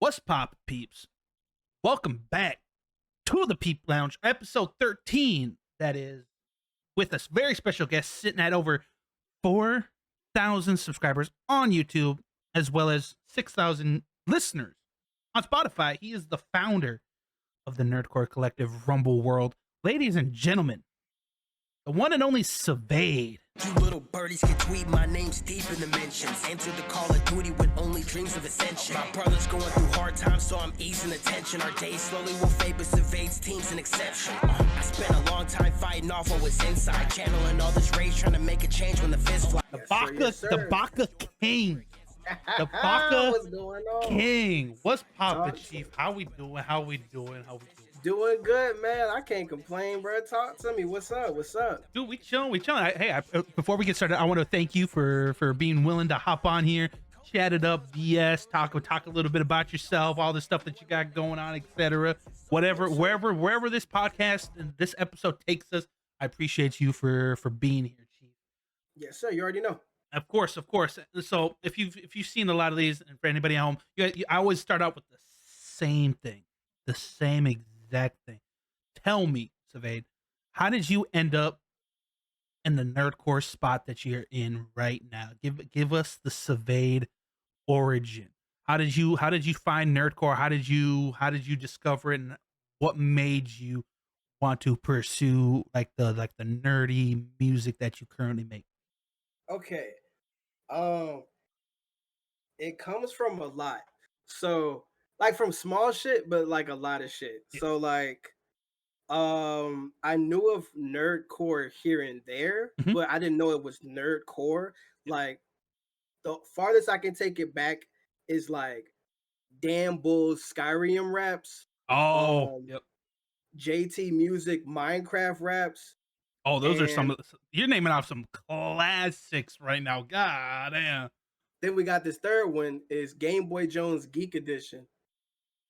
What's pop, peeps? Welcome back to the Peep Lounge, episode 13. That is with a very special guest sitting at over 4,000 subscribers on YouTube, as well as 6,000 listeners on Spotify. He is the founder of the Nerdcore Collective Rumble World. Ladies and gentlemen, the one and only Sivade. You little birdies can tweet, my name's deep in the mentions. Enter the Call of Duty with only dreams of ascension. My brother's going through hard times, so I'm easing the tension. Our days slowly will fade, but Sivade's team's an exception. I spent a long time fighting off what was inside, channeling all this rage, trying to make a change when the fist fly. The Baka King. The Baka What's going on? King. What's poppin', Chief? How we doing? Doing good, man. I can't complain, bro. Talk to me. What's up? Dude, we chilling. Before we get started, I want to thank you for being willing to hop on here, chat it up, BS, talk a little bit about yourself, all the stuff that you got going on, etc. Whatever, wherever this podcast and this episode takes us, I appreciate you for being here, Chief. Yes, sir. You already know. Of course. So if you've seen a lot of these, and for anybody at home, I always start out with the same thing, the same exact thing. Tell me, Sivade, how did you end up in the nerdcore spot that you're in right now? Give us the Sivade origin. How did you find nerdcore? How did you discover it, and what made you want to pursue like the nerdy music that you currently make? Okay. It comes from a lot. So, like from small shit, but like a lot of shit. Yeah. So like I knew of nerdcore here and there, Mhm. but I didn't know it was nerdcore. Like the farthest I can take it back is like Dan Bull's Skyrim raps. Oh, yep. JT Music Minecraft raps. Oh, those are some. And You're naming off some classics right now. God damn. then we got this third one is Game Boy Jones Geek Edition.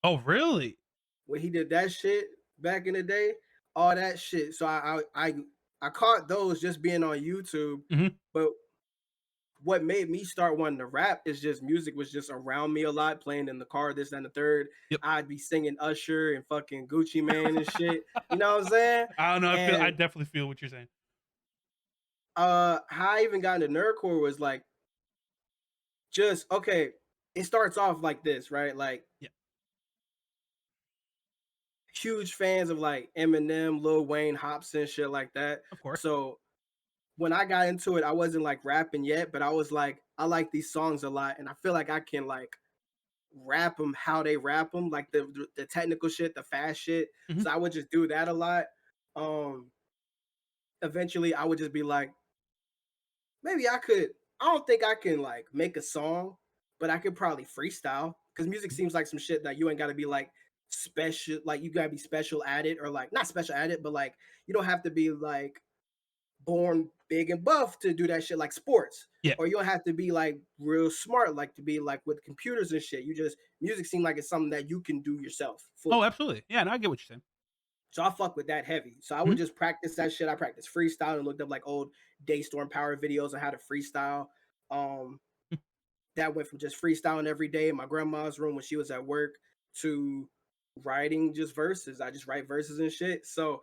Oh, really? When he did that shit back in the day, all that shit. So I caught those just being on YouTube. Mhm. But what made me start wanting to rap is just music was just around me a lot, playing in the car, this, that, and the third. Yep. I'd be singing Usher and fucking Gucci Mane and shit. You know what I'm saying? I don't know. I And definitely feel what you're saying. how I even got into nerdcore was like just okay. It starts off like this, right? Like Yeah. huge fans of like Eminem, Lil Wayne, Hopsin, shit like that. Of course. So when I got into it, I wasn't like rapping yet, but I was like, I like these songs a lot, and I feel like I can like rap them how they rap them, like the technical shit, the fast shit. Mhm. So I would just do that a lot. Eventually, I would just be like, maybe I could. I don't think I can like make a song, but I could probably freestyle because music seems like some shit that you ain't got to be like special, like you gotta be special at it, or like not special at it, but like you don't have to be like born big and buff to do that shit like sports. Yeah. Or you don't have to be like real smart, like to be like with computers and shit. You just music seems like it's something that you can do yourself. Oh, Fully. absolutely. Yeah, no, I get what you're saying. So I fuck with that heavy. So I would just practice that shit. I practiced freestyle and looked up like old Daystorm Power videos on how to freestyle. That went from just freestyling every day in my grandma's room when she was at work to writing just verses. I just write verses and shit. So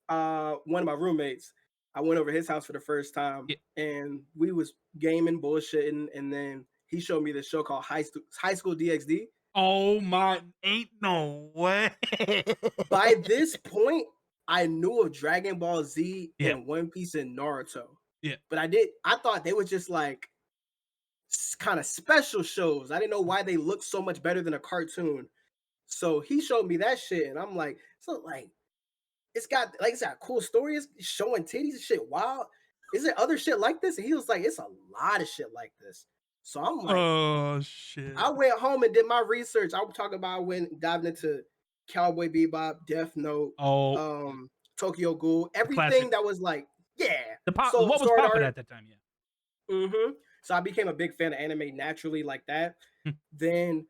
one of my roommates, I went over his house for the first time, Yeah. and we was gaming, bullshitting, and then he showed me this show called High School DxD. Oh my, ain't no way. By this point, I knew of Dragon Ball Z Yeah. and One Piece and Naruto. Yeah. But I thought they were just like kind of special shows. I didn't know why they looked so much better than a cartoon. So he showed me that shit, and I'm like, so like it's got a cool story. It's showing titties and shit. Wow. Is there other shit like this? And he was like, it's a lot of shit like this. So I'm like, Oh shit. I went home and did my research. I was talking about diving into Cowboy Bebop, Death Note, Tokyo Ghoul, everything classic. that was like, yeah. What So was Sword popping Art. at that time? Yeah. Mm-hmm. So I became a big fan of anime naturally like that. Then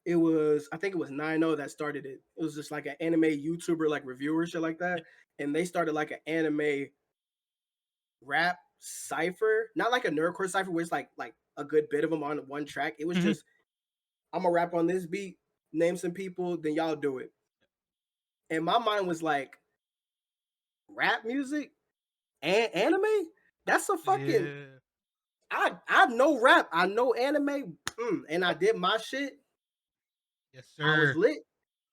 I think it was 9 that started it. It was just like an anime YouTuber, like reviewer, shit like that. And they started like an anime rap cipher, not like a nerdcore cipher where it's like a good bit of them on one track. It was Mhm. just I'm gonna rap on this beat, name some people, then y'all do it. And my mind was like, rap music and anime? That's a fucking Yeah. I know rap, I know anime, and I Yep. did my shit. Yes, I was sir. lit.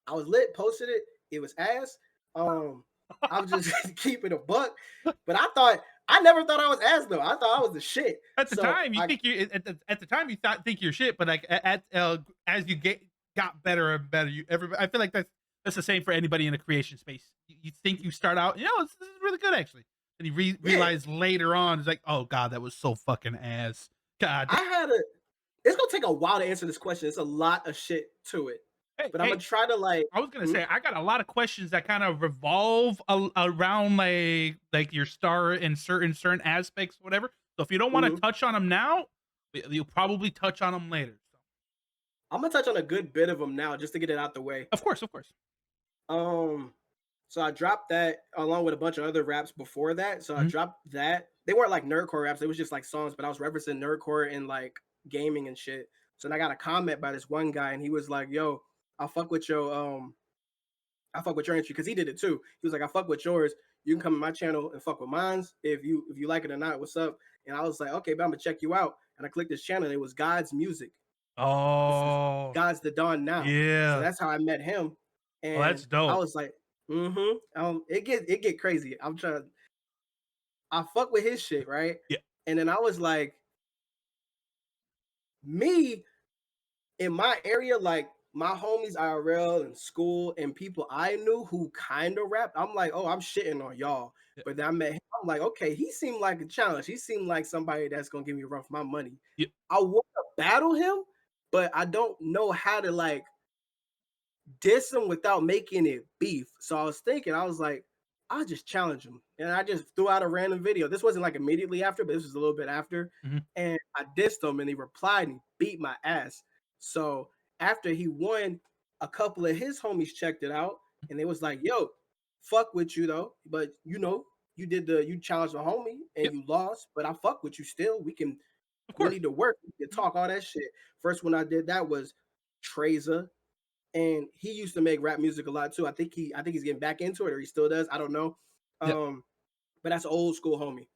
I was lit, posted it. It was ass. I was just keeping a buck. But I never thought I was ass though. I thought I was the shit. At the So time, you I think you at the time you thought think you're shit, but like as you got better and better, you everybody. I feel like that's the same for anybody in the creation space. You think you start out, this is really good actually, and you yeah, realize later on, it's like, oh god, that was so fucking ass. God. I had a it's gonna take a while to answer this question. It's a lot of shit to it. Hey, But I'm gonna hey, try to like I was gonna hmm? say I got a lot of questions that kind of revolve around like your star in certain aspects, whatever. So if you don't want to Hmm. touch on them now, you'll probably touch on them later. So I'm gonna touch on a good bit of them now just to get it out the way. of course, of course. Um so I dropped that along with a bunch of other raps before that. So I Mhm. dropped that. They weren't like nerdcore raps, it was just like songs, but I was referencing nerdcore and like gaming and shit. So then I got a comment by this one guy and he was like, yo, I fuck with your I fuck with your entry because he did it too. He was like, I fuck with yours. You can come to my channel and fuck with mine's if you like it or not. What's up? And I was like, okay, but I'm gonna check you out. And I clicked this channel. And it was God's music. This is Oh, God's the Dawn now. So yeah. that's how I met him. Oh, that's And I dope. was like, it get crazy. I fuck with his shit, right? Yeah, And then I was like, me in my area, like my homies IRL and school and people I knew who kind of rapped, I'm like, oh, I'm shitting on y'all. yeah, But then I met him, I'm like, okay, he seemed like a challenge. He seemed like somebody that's gonna give me a run for my money. yeah. I want to battle him, but I don't know how to like diss him without making it beef. So I was thinking, I was like, I'll just challenge him. And I just threw out a random video. This wasn't like immediately after, but this was a little bit after. Mhm. And I dissed him and he replied and he beat my ass. So after he won, a couple of his homies checked it out and they was like, yo, fuck with you though. But you challenged a homie and Yep, you lost, but I fuck with you still. of We course. need to work, we can Mhm. talk all that shit. First one I did that was Treza, and he used to make rap music a lot too. I think he's getting back into it, or he still does. I don't know. Yep. But that's an old school homie.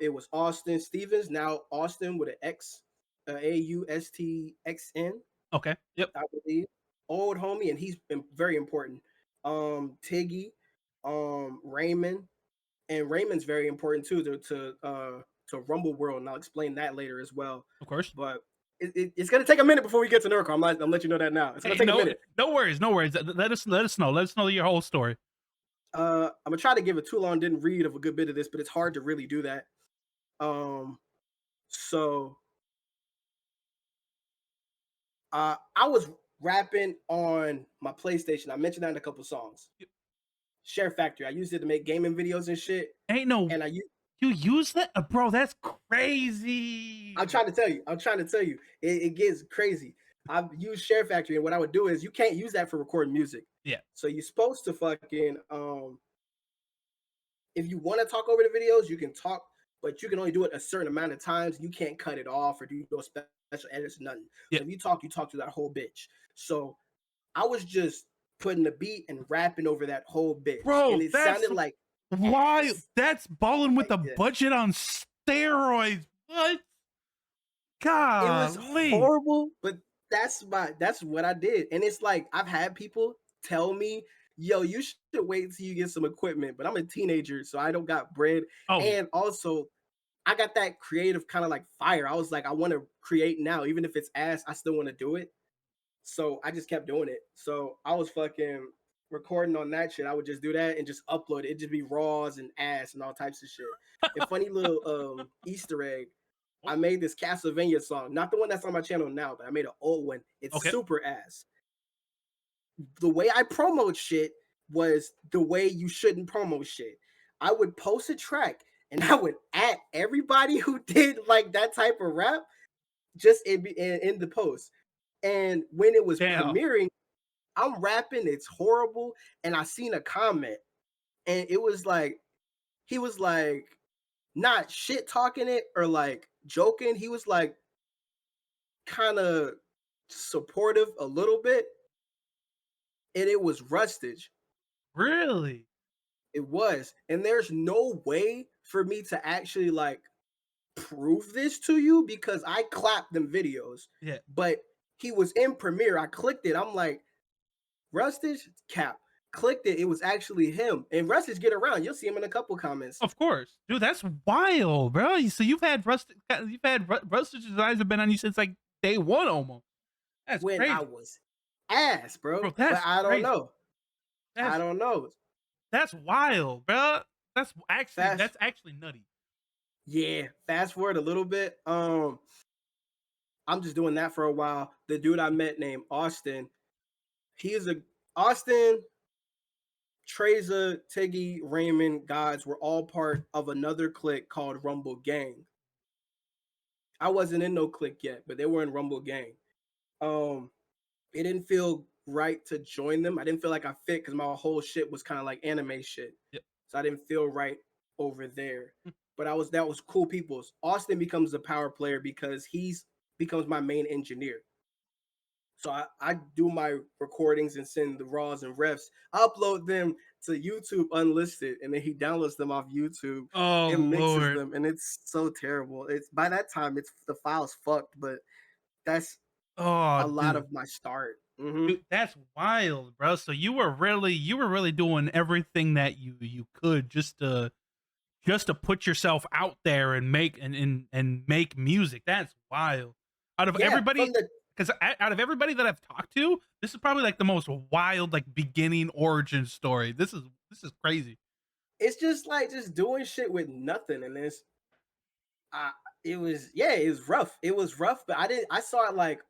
It was Austin Stevens, now Austin with an X, AUSTXN, Okay. Yep. I believe. Old homie, and he's been very important. Tiggy, Raymond, and Raymond's very important too to Rumble World, and I'll explain that later as well. Of course. But it's gonna take a minute before we get to Nerdcore. I'm letting you know that now. It's gonna Hey, take a minute. no worries, no worries. Let us know. Let us know your whole story. I'm gonna try to give a too long didn't read of a good bit of this, but it's hard to really do that. Um, so I was rapping on my PlayStation. I mentioned that in a couple songs. Share Factory. I used it to make gaming videos and shit. Ain't no And you use that, bro? That's crazy. I'm trying to tell you. I'm trying to tell you. It gets crazy. I've used Share Factory, and what I would do is you can't use that for recording music. Yeah. So you're supposed to fucking if you want to talk over the videos, you can talk, but you can only do it a certain amount of times. You can't cut it off or do no special edits or nothing. Yeah. So if you talk to that whole bitch. So I was just putting the beat and rapping over that whole bitch, and Bro, it that's sounded like why ass, that's balling with like a this. budget on steroids. What? It was Golly. horrible, but that's what I did, and it's like I've had people tell me, "Yo, you should wait till you get some equipment," but I'm a teenager, so I don't got bread, Oh yeah. and also I got that creative kind of like fire. I was like, I want to create now, even if it's ass, I still want to do it. So I just kept doing it. So I was fucking recording on that shit. I would just do that and just upload it. It'd just be raws and ass and all types of shit. And funny little Easter egg. I Oh, made this Castlevania song, not the one that's on my channel now, but I made an old one. It's okay. super ass. The way I promote shit was the way you shouldn't promote shit. I would post a track and I would at everybody who did like that type of rap just in the post. And when it was Damn. premiering, I'm rapping, it's horrible. And I seen a comment, and it was like, he was like, not shit talking it or like joking. He was like, kind of supportive a little bit, and it was Rustage. Really? It was. And there's no way for me to actually like prove this to you because I clapped them videos, Yeah. but he was in Premiere. I clicked it. I'm like, Rustage cap. Clicked it. It was actually him. And Rustage get around. You'll see him in a couple comments. Of course, dude. That's wild, bro. So Rustage's eyes have been on you since like day one, almost. That's When I crazy, was ass, bro. bro. But That's I don't crazy. know. I That's don't know. that's wild, bro. Fast, That's actually nutty. yeah. Fast forward a little bit. I'm just doing that for a while. The dude I met named Austin. He is a Austin, Treza, Tiggy, Raymond, Gods were all part of another clique called Rumble Gang. I wasn't in no clique yet, but they were in Rumble Gang. Um, it didn't feel right to join them. I didn't feel like I fit because my whole shit was kind of like anime shit. Yep. So I didn't feel right over there. But that was cool people's. Austin becomes a power player because he's becomes my main engineer. So I do my recordings and send the raws and refs, upload them to YouTube unlisted, and then he downloads them off YouTube Oh and mixes Lord. them, and it's so terrible. It's by that time it's the file's fucked, but that's Oh, a lot dude. of my start. Hmm. Dude, that's wild, bro. So you were really doing everything that you could just to put yourself out there and make music. That's wild. Out of Yeah, everybody, from the because out of everybody that I've talked to, this is probably like the most wild like beginning origin story. This is crazy. it's just like just doing shit with nothing, and it's I it was yeah, it was rough. It was rough, but I saw it like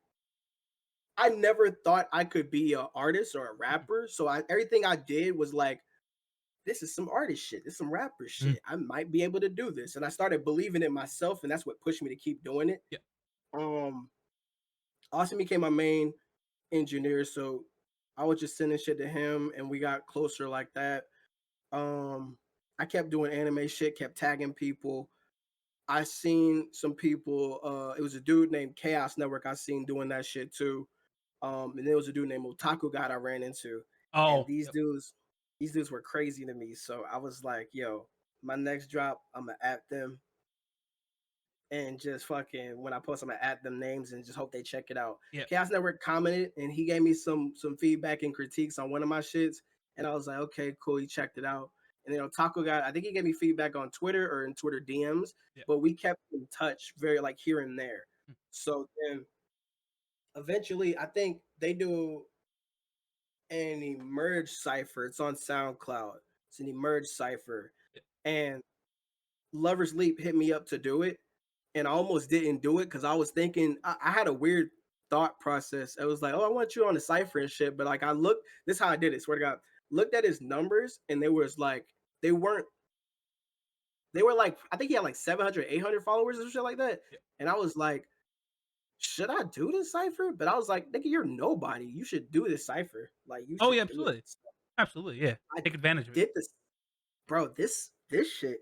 I never thought I could be an artist or a Mhm. rapper. So everything I did was like, this is some artist shit. This is some rapper Mm, shit. I might be able to do this. And I started believing in myself, and that's what pushed me to keep doing it. yeah, Um, Austin became my main engineer, so I was just sending shit to him, and we got closer like that. Um, I kept doing anime shit, kept tagging people. I seen some people. It was a dude named Chaos Network. I seen doing that shit too. And there was a dude named Otaku God I ran into, and oh, yep, these dudes were crazy to me. So I was like, yo, my next drop, I'm gonna at them and just fucking when I post, I'm gonna add them names and just hope they check it out. yeah. Chaos Network commented and he gave me some feedback and critiques on one of my shits, and I was like, okay, cool. He checked it out, and then Otaku God, I think he gave me feedback on Twitter or in Twitter DMs, Yeah. but we kept in touch very like here and there. Mm, So then eventually, I think they do an emerge cipher. It's on SoundCloud. It's an emerge cipher, yeah. and Lover's Leap hit me up to do it, and I almost didn't do it because I was thinking I had a weird thought process. I was like, "Oh, I want you on the cipher and shit," but like I looked. This is how I did it. Swear to God, looked at his numbers, and they was like they weren't. They were like I think he had like 700, 800 followers or shit like that, Yeah. and I was like, should I do this cipher? But I was like, nigga, you're nobody. You should do this cipher. Like you Oh should yeah, do it. absolutely, So absolutely, yeah. I Take advantage of it. did this, bro. This shit.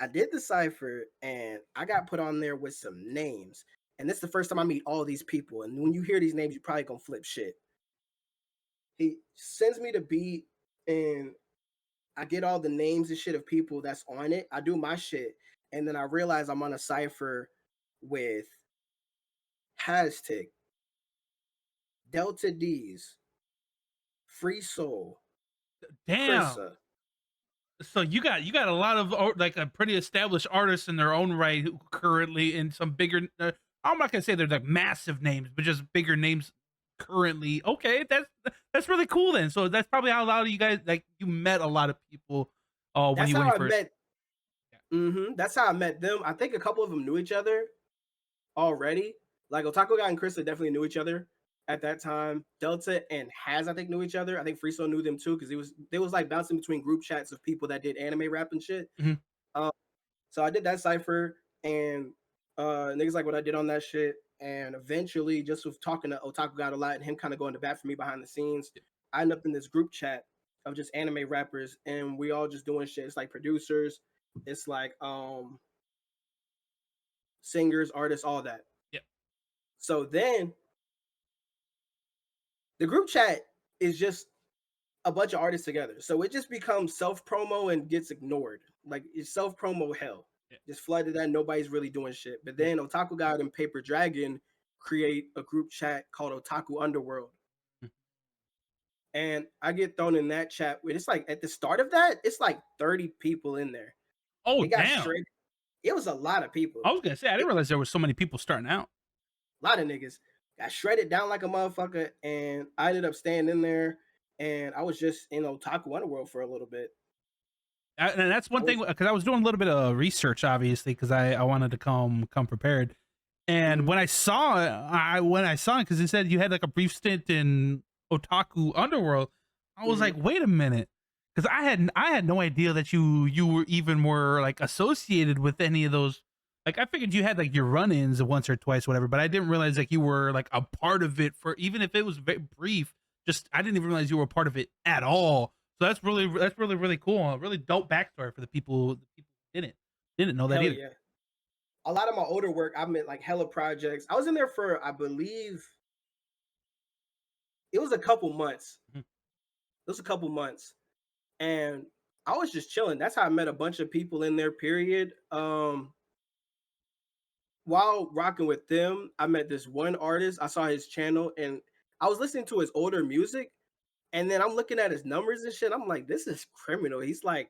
I did the cipher and I got put on there with some names. And this is the first time I meet all these people. And when you hear these names, you probably gonna flip shit. He sends me the beat and I get all the names and shit of people that's on it. I do my shit. And then I realize I'm on a cipher with Hastic, Delta D's, Free Soul, Damn. Krissa. So you got a lot of like a pretty established artists in their own right who currently in some bigger. I'm not gonna say they're like massive names, but just bigger names currently. Okay, that's really cool then. So that's probably how a lot of you guys like you met a lot of people That's when how you I first. met. Yeah. That's how I met them. I think a couple of them knew each other already. Like Otaku Guy and Krista definitely knew each other at that time. Delta and Has I think knew each other. I think Freeso knew them too because they was like bouncing between group chats of people that did anime rap and shit. Mhm. Um, so I did that cipher and niggas like what I did on that shit. And eventually, just with talking to Otaku Guy a lot and him kind of going to bat for me behind the scenes, I end up in this group chat of just anime rappers and we all just doing shit. It's like producers, it's like singers, artists, all that. Yeah. So then the group chat is just a bunch of artists together. So it just becomes self promo and gets ignored. Like it's self promo hell. Yeah. Just flooded that nobody's really doing shit. But Yeah. then Otaku God and Paper Dragon create a group chat called Otaku Underworld. Mm. And I get thrown in that chat. It's like at the start of that, it's like 30 people in there. Oh, It got damn. straight. It was a lot of people. I was gonna say, I It, didn't realize there were so many people starting out. a lot of niggas got shredded down like a motherfucker. And I ended up staying in there. And I was just in Otaku Underworld for a little bit. And that's I one thing was, because I was doing a little bit of research, obviously, because I wanted to come prepared. And mhm, when I saw it, because it said you had like a brief stint in Otaku Underworld, I was mhm. like, wait a minute, because I had no idea that you were even more like associated with any of those. Like I figured you had like your run-ins once or twice, whatever, but I didn't realize like you were like a part of it for even if it was very brief. Just I didn't even realize you were a part of it at all. So that's really cool. A really dope backstory for the people who didn't know that Hell either. yeah. A lot of my older work, I meant like hella projects. I was in there for, I believe, it was a couple months. Mhm. It was a couple months. And I was just chilling. That's how I met a bunch of people in there, period. While rocking with them, I met this one artist. I saw his channel and I was listening to his older music. And then I'm looking at his numbers and shit. I'm like, this is criminal. He's like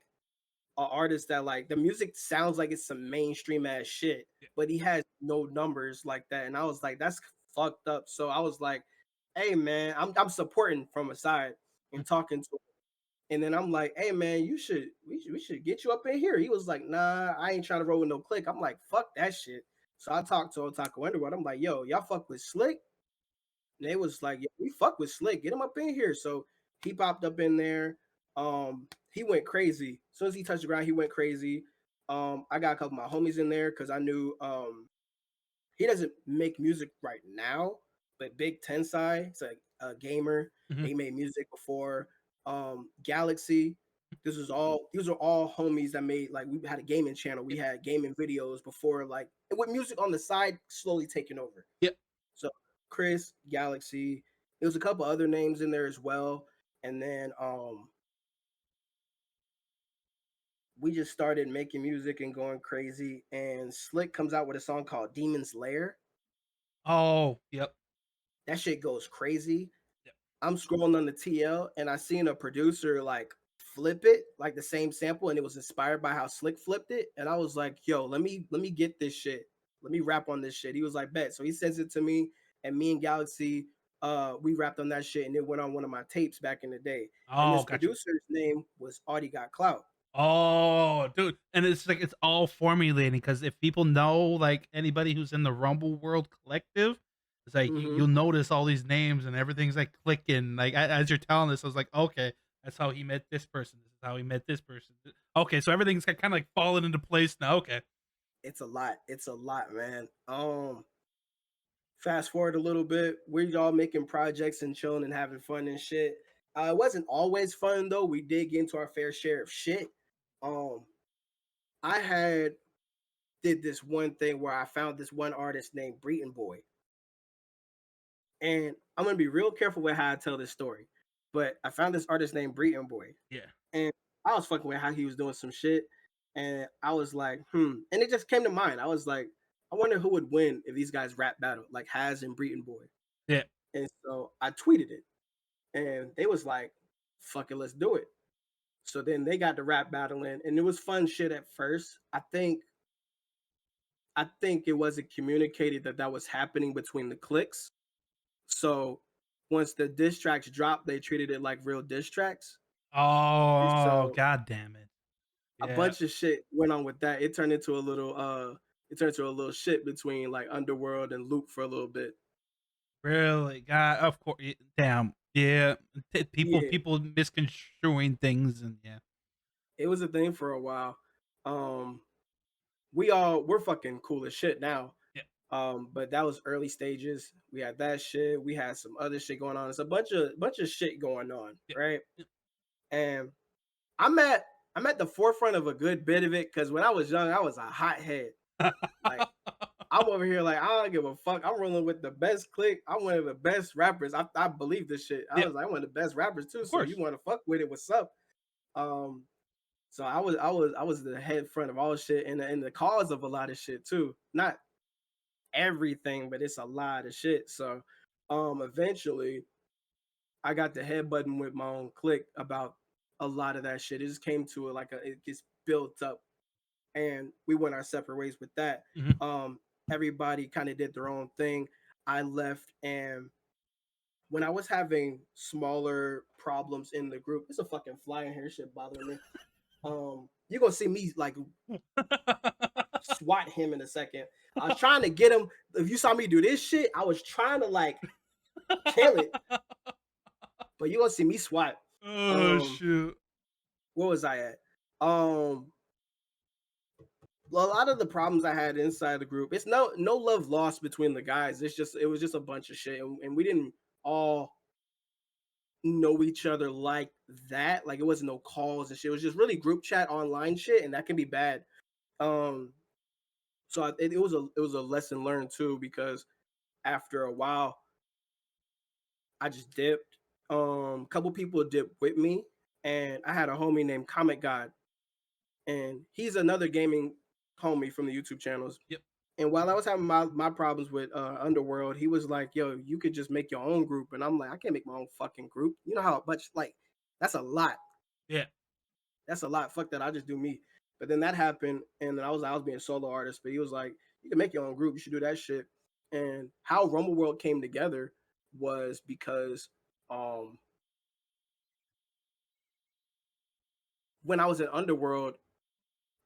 an artist that like the music sounds like it's some mainstream ass shit, Yeah. but he has no numbers like that. And I was like, that's fucked up. So I was like, hey man, I'm supporting from a side Mhm. and talking to him. And then I'm like, hey man, we should get you up in here. He was like, nah, I ain't trying to roll with no click. I'm like, fuck that shit. So I talked to Otaku Underworld. I'm like, yo, y'all fuck with Slick? And they was like, yeah, we fuck with Slick. Get him up in here. So he popped up in there. He went crazy. As soon as he touched the ground, he went crazy. I got a couple of my homies in there because I knew he doesn't make music right now, but Big Tensai, it's a gamer. Mhm. He made music before. Galaxy. These are all homies that made like we had a gaming channel. We Yeah. had gaming videos before, like with music on the side slowly taking over. Yeah. So Chris, Galaxy, there was a couple other names in there as well. And then we just started making music and going crazy. And Slick comes out with a song called Demon's Lair. Oh, yep. That shit goes crazy. Yep. I'm scrolling on the TL and I seen a producer like flip it, like the same sample, and it was inspired by how Slick flipped it. And I was like, yo, let me get this shit. Let me rap on this shit. He was like, bet. So he sends it to me, and me and Galaxy, we rapped on that shit, and it went on one of my tapes back in the day. And Oh, this gotcha. producer's name was Audie Got Clout. Oh, dude, and it's like it's all formulating because if people know like anybody who's in the Rumble World Collective, it's like Mm-hmm. you'll notice all these names and everything's like clicking. Like as you're telling this, I was like, okay, that's how he met this person. This is how he met this person. Okay, so everything's kind of like falling into place now. Okay, It's a lot. It's a lot, man. Fast forward a little bit, we're all making projects and chilling and having fun and shit. It wasn't always fun though. We did get into our fair share of shit. Um, I had did this one thing where I found this one artist named Breton Boy, and I'm gonna be real careful with how I tell this story. But I found this artist named Breton Boy, yeah, and I was fucking with how he was doing some shit, and I was like, and it just came to mind. I was like, I wonder who would win if these guys rap battle, like Haz and Breton Boy. yeah. And so I tweeted it, and they was like, "Fuck it, let's do it." So then they got the rap battling, and it was fun shit at first. I think it wasn't communicated that that was happening between the cliques. So once the diss tracks dropped, they treated it like real diss tracks. And Oh, so god damn it. a Yeah, bunch of shit went on with that. It turned into a little shit between like Underworld and Loop for a little bit. really, God, of course. Damn, yeah. People Yeah, people misconstruing things and yeah, it was a thing for a while. Um, we're fucking cool as shit now. yeah, But that was early stages. We had that shit. We had some other shit going on. It's a bunch of shit going on, yeah. right? And I'm at I'm at the forefront of a good bit of it because when I was young, I was a hothead. Like I'm over here like I don't give a fuck. I'm rolling with the best clique. I'm one of the best rappers. I believe this shit. I Yeah, was like, I'm one of the best rappers too. of So you course. want to fuck with it? What's up? Um, so I was the head front of all shit and the cause of a lot of shit too. Not everything, but it's a lot of shit. So eventually I got the headbutting with my own clique about a lot of that shit. It just came to it like it gets built up and we went our separate ways with that. Mhm. Um Everybody kind of did their own thing. I left, and when I was having smaller problems in the group, it's a fucking fly in here, shit bothering me. You're gonna see me like swat him in a second. I was trying to get him. If you saw me do this shit, I was trying to like kill it, but you gonna see me swat. Oh Um, shoot. where was I at? Um, a lot of the problems I had inside the group, it's no love lost between the guys. It was just a bunch of shit, and we didn't all know each other like that. Like it wasn't no calls and shit. It was just really group chat online shit, and that can be bad. Um, so it was a lesson learned too, because after a while I just dipped. A couple people dipped with me, and I had a homie named Comic God, and he's another gaming homie from the YouTube channels. Yep. And while I was having my problems with Underworld, he was like, "Yo, you could just make your own group." And I'm like, "I can't make my own fucking group. You know how much like that's a lot. Yeah. That's a lot. Fuck that. I just do me." But then that happened, and then I was being a solo artist. But he was like, "You can make your own group. You should do that shit." And how Rumble World came together was because um when I was in Underworld,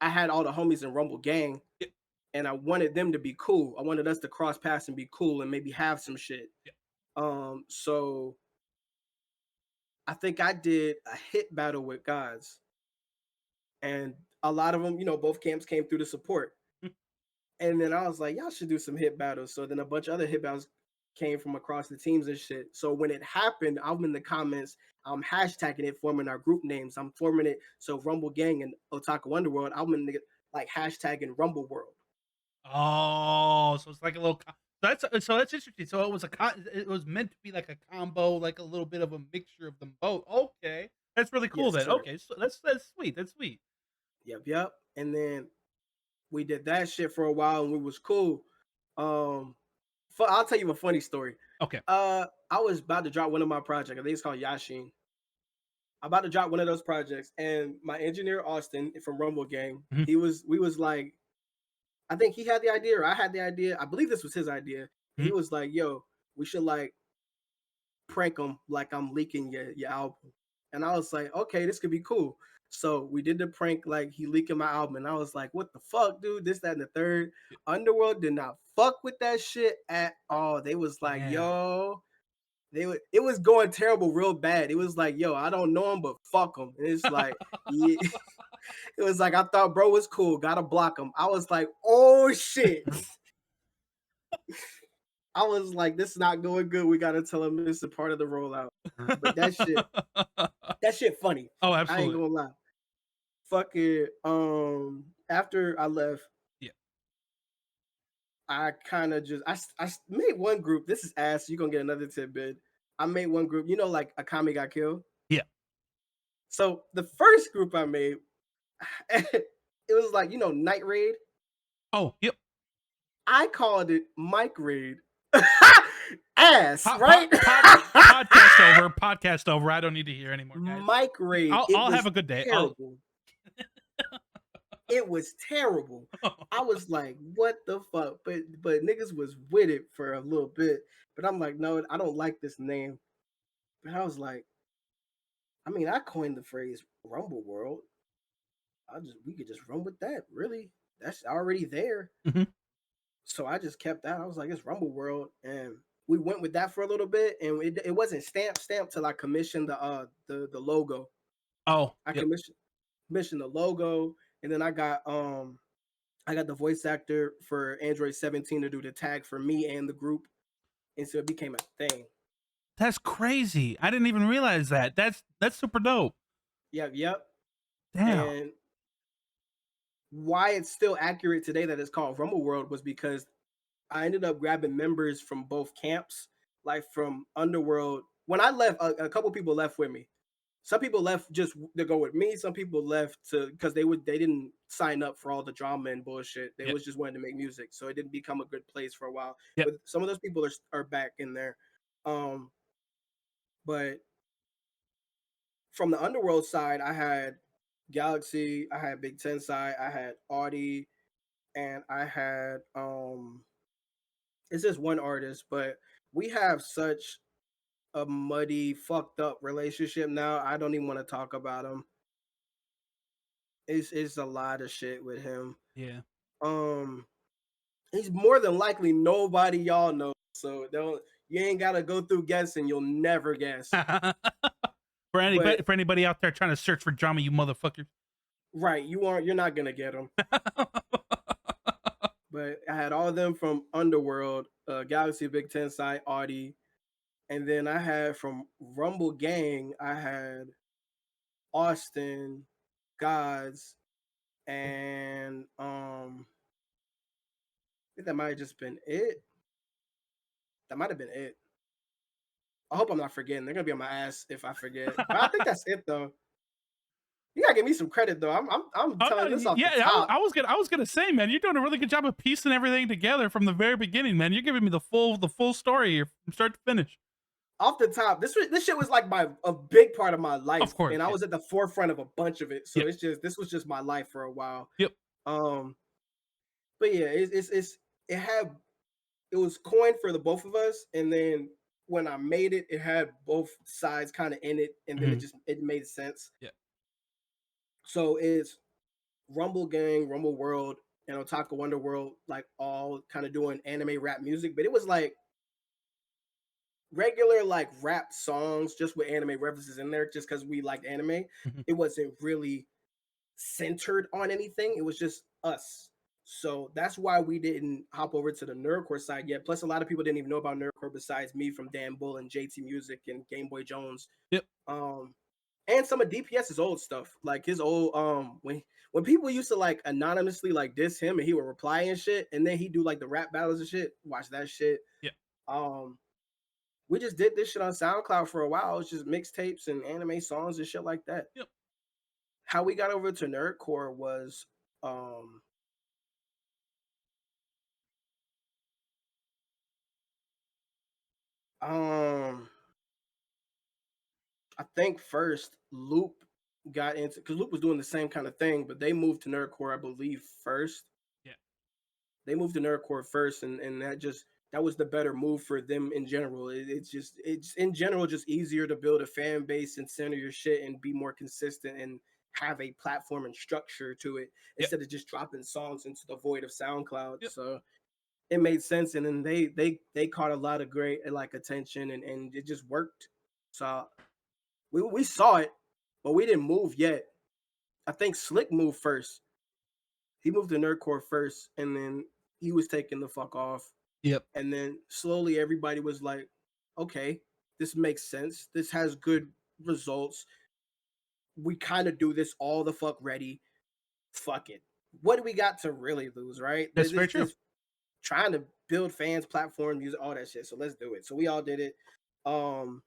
I had all the homies in Rumble Gang, Yeah. and I wanted them to be cool. I wanted us to cross paths and be cool and maybe have some shit. Yeah. So I think I did a hit battle with guys, and a lot of them, both camps came through to support. Mm. And then I was like, y'all should do some hit battles. So then a bunch of other hit battles came from across the teams and shit. So when it happened, I'm in the comments, I'm hashtagging it, forming our group names. I'm forming it. So Rumble Gang and Otaku Underworld, I'm in the like hashtagging Rumble World. Oh, so it's like a little. So that's interesting. So it was meant to be like a combo, like a little bit of a mixture of them both. Okay, that's really cool. Yes, Then sir. okay, so that's sweet. That's sweet. Yep, yep. And then we did that shit for a while and we was cool. Um I'll tell you a funny story. Okay. I was about to drop one of my projects. I think it's called Yashin. I'm about to drop one of those projects, and my engineer Austin from Rumble Gang, Mhm. we was like, I think he had the idea or I had the idea. I believe this was his idea. He Mhm. was like, "Yo, we should like prank him like I'm leaking your album." And I was like, "Okay, this could be cool." So we did the prank like he leaking my album, and I was like, "What the fuck, dude? This, that, and the third." Yeah. Underworld did not fuck with that shit at all. They was like, Damn. "Yo." It was going terrible real bad. It was like, yo, I don't know him, but fuck him. And it's like, yeah. It was like I thought bro was cool, gotta block him. I was like, oh shit. I was like, this is not going good. We gotta tell him this is a part of the rollout. But that shit funny. Oh, I ain't absolutely. gonna lie. Fuck it. After I left, Yeah. I kind of just I made one group. This is ass. You're gonna get another tidbit. I made one group, like a Akami got killed. Yeah. So the first group I made, it was like, Night Raid. Oh, yep. I called it Mike Raid. Ass, Pod, pod, right? pod, podcast over. Podcast over. I don't need to hear anymore, guys. Mike Raid. I'll It I'll have was a good day. terrible. It was terrible. I was like, what the fuck? But niggas was with it for a little bit. But I'm like, no, I don't like this name. But I was like, I mean, I coined the phrase Rumble World. We could just run with that. Really, that's already there. Mhm. So I just kept that. I was like, it's Rumble World, and we went with that for a little bit, and it wasn't stamped till I commissioned the logo. Oh, I yep. commissioned the logo, and then I got the voice actor for Android 17 to do the tag for me and the group, and so it became a thing. That's crazy. I didn't even realize that. That's super dope. Yep, yep. Damn. And why it's still accurate today that it's called Rumble World was because I ended up grabbing members from both camps, like from Underworld. When I left, a couple people left with me. Some people left just to go with me. Some people left to because they didn't sign up for all the drama and bullshit. They Yep. was just wanting to make music, so it didn't become a good place for a while. Yep. But some of those people are back in there. Um, but from the Underworld side, I had Galaxy, I had Big Ten side, I had Audi, and I had it's just one artist, but we have such a muddy, fucked up relationship now. I don't even want to talk about him. It's a lot of shit with him. Yeah. Um, he's more than likely nobody y'all know. So don't you ain't gotta go through guessing. You'll never guess. But For anybody out there trying to search for drama, you motherfuckers. right, you're not gonna get him. But I had all of them from Underworld, Galaxy Big Ten side, Audi, and then I had from Rumble Gang, I had Austin, Gods, and I think that might have just been it. That might have been it. I hope I'm not forgetting. They're gonna be on my ass if I forget. But I think that's it though. You gotta give me some credit though. I'm Oh telling no, this off the yeah, top. I was gonna say, man, you're doing a really good job of piecing everything together from the very beginning, man. You're giving me the full story here from start to finish. Off the top, this shit was like a big part of my Of life, course, and I yeah. was at the forefront of a bunch of it. So Yep. it's just this was just my life for a while. Yep. Um, but yeah, it had it was coined for the both of us, and then when I made it, it had both sides kind of in it, and then Mhm. it made sense. Yeah. So it's Rumble Gang, Rumble World, and Otaku Wonder World, like all kind of doing anime rap music, but it was like regular like rap songs just with anime references in there just because we liked anime. Mhm. It wasn't really centered on anything. It was just us. So that's why we didn't hop over to the Nerdcore side yet. Plus, a lot of people didn't even know about Nerdcore besides me from Dan Bull and JT Music and Game Boy Jones. Yep. Um, and some of DPS's old stuff, like his old when people used to like anonymously like diss him and he would reply and shit, and then he do like the rap battles and shit. Watch that shit. Yep. Um, we just did this shit on SoundCloud for a while. It's just mixtapes and anime songs and shit like that. Yep. How we got over to Nerdcore was um um I think first Loop got into because Loop was doing the same kind of thing, but they moved to Nerdcore, I believe, first. Yeah. They moved to Nerdcore first, and that was the better move for them in general. It's in general just easier to build a fan base and center your shit and be more consistent and have a platform and structure to it Yep. instead of just dropping songs into the void of SoundCloud. Yep. So it made sense, and then they caught a lot of great like attention, and it just worked. So we saw it, but we didn't move yet. I think Slick moved first. He moved to Nerdcore first, and then he was taking the fuck off. Yep. And then slowly everybody was like, okay, this makes sense. This has good results. We kind of do this all the fuck ready. Fuck it. What do we got to really lose, right? That's very true. This trying to build fans, platform, music, all that shit. So let's do it. So we all did it. Um,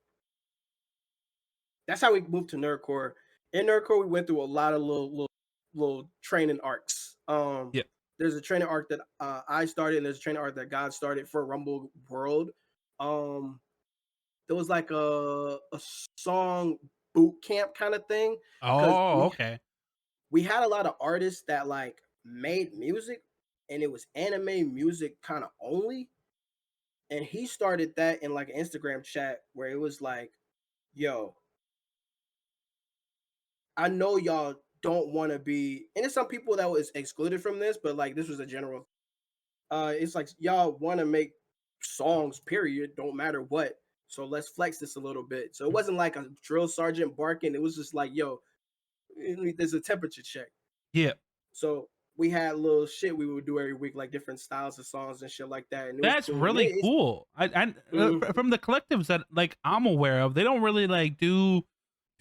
that's how we moved to Nerdcore. In Nerdcore, we went through a lot of little training arcs. Yep. There's a training arc that I started, and there's a training arc that God started for Rumble World. There was like a song boot camp kind of thing because Oh, okay. we had a lot of artists that like made music, and it was anime music kind of only. And he started that in like an Instagram chat where it was like, "Yo, I know y'all don't want to be," and there's some people that was excluded from this, but like this was a general. It's like y'all want to make songs, period, don't matter what. So let's flex this a little bit. So it wasn't like a drill sergeant barking. It was just like, yo, there's a temperature check. Yeah. So we had little shit we would do every week, like different styles of songs and shit like that, and it was That's cool. And really cool. From the collectives that like I'm aware of, they don't really like do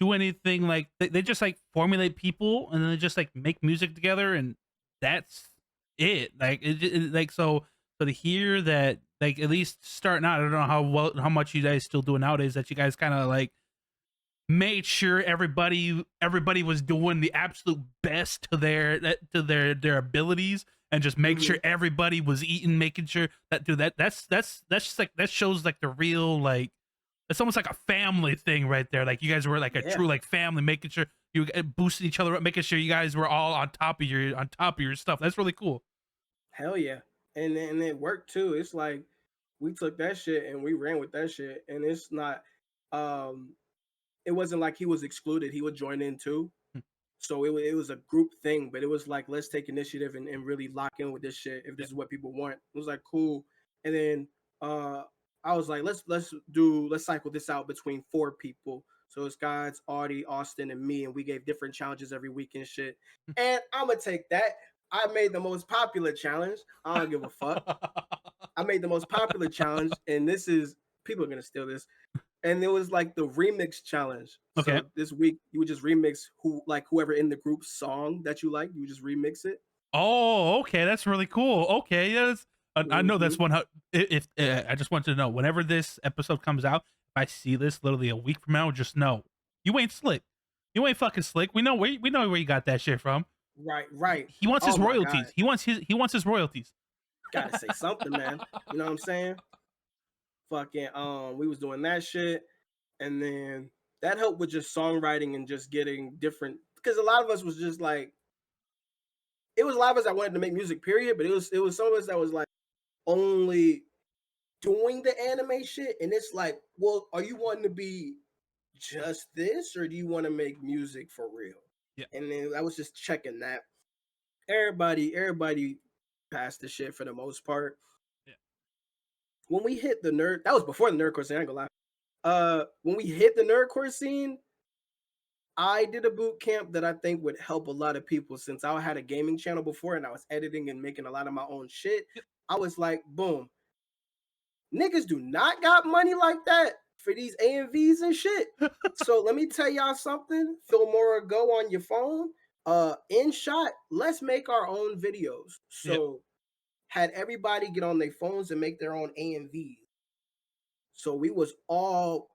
anything like they just like formulate people and then they just like make music together and that's it. Like like So to hear that, like at least starting out, I don't know how much you guys still doing nowadays. That you guys kind of like made sure everybody was doing the absolute best to their abilities, and just make sure Mhm. everybody was eating, making sure that dude that's just like that shows like the real like it's almost like a family thing right there. Like you guys were like a Yeah. true like family, making sure you boosted each other up, making sure you guys were all on top of your stuff. That's really cool. Hell yeah. And it worked too. It's like we took that shit and we ran with that shit. And it's not um it wasn't like he was excluded. He would join in too. Hmm. So it was a group thing, but it was like, let's take initiative and really lock in with this shit if Yeah. this is what people want. It was like cool. And then I was like, let's cycle this out between 4 people. So it's guys, Audie, Austin, and me, and we gave different challenges every week and shit. And I'm gonna take that. I made the most popular challenge. I don't give a fuck. I made the most popular challenge, and this is people are gonna steal this, and it was like the remix challenge. Okay. So this week you would just remix whoever in the group song that you like, you would just remix it. Oh, okay, that's really cool. Okay, yes, I know Hmm. that's one. If I just want to know, whenever this episode comes out, if I see this literally a week from now, just know you ain't slick. You ain't fucking slick. We know where you got that shit from. Right, right. He wants Oh his my god, royalties. He wants his royalties. gotta say something, man. You know what I'm saying? Fucking we was doing that shit, and then that helped with just songwriting and just getting different because a lot of us was just like it was a lot of us that wanted to make music, period. But it was some of us that was like only doing the anime shit, and it's like, well, are you wanting to be just this, or do you want to make music for real? Yeah, And then I was just checking that. Everybody passed the shit for the most part. yeah, When we hit the nerd, that was before the nerdcore scene. I ain't gonna lie. When we hit the nerdcore scene, I did a boot camp that I think would help a lot of people since I had a gaming channel before and I was editing and making a lot of my own shit. yep, I was like, boom, niggas do not got money like that for these AMVs and shit. So let me tell y'all something. Filmora, go on your phone. In shot, let's make our own videos. yep, So had everybody get on their phones and make their own AMVs. So we was all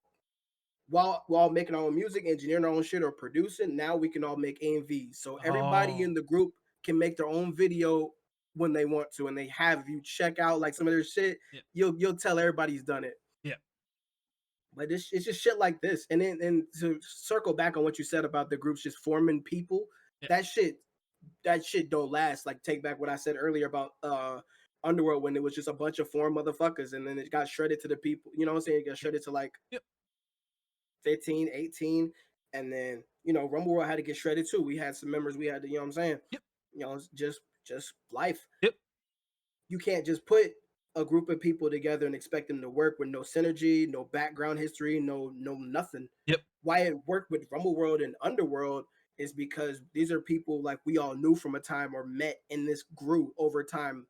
while making our own music, engineering our own shit or producing. Now we can all make AMVs. So everybody in oh, the group can make their own video when they want to, and they have. If you check out like some of their shit, yep, you'll tell everybody's done it. yep, But it's just shit like this. And then and to circle back on what you said about the groups just forming people, yep, that shit that shit don't last. Like take back what I said earlier about Underworld when it was just a bunch of foreign motherfuckers and then it got shredded to the people. You know what I'm saying? It got shredded to like yep, 15, 18. And then, Rumble World had to get shredded too. We had some members we had to, you know what I'm saying? yep, It's just life. yep, You can't just put a group of people together and expect them to work with no synergy, no background history, no nothing. yep, Why it worked with Rumble World and Underworld is because these are people like we all knew from a time or met and this grew over time.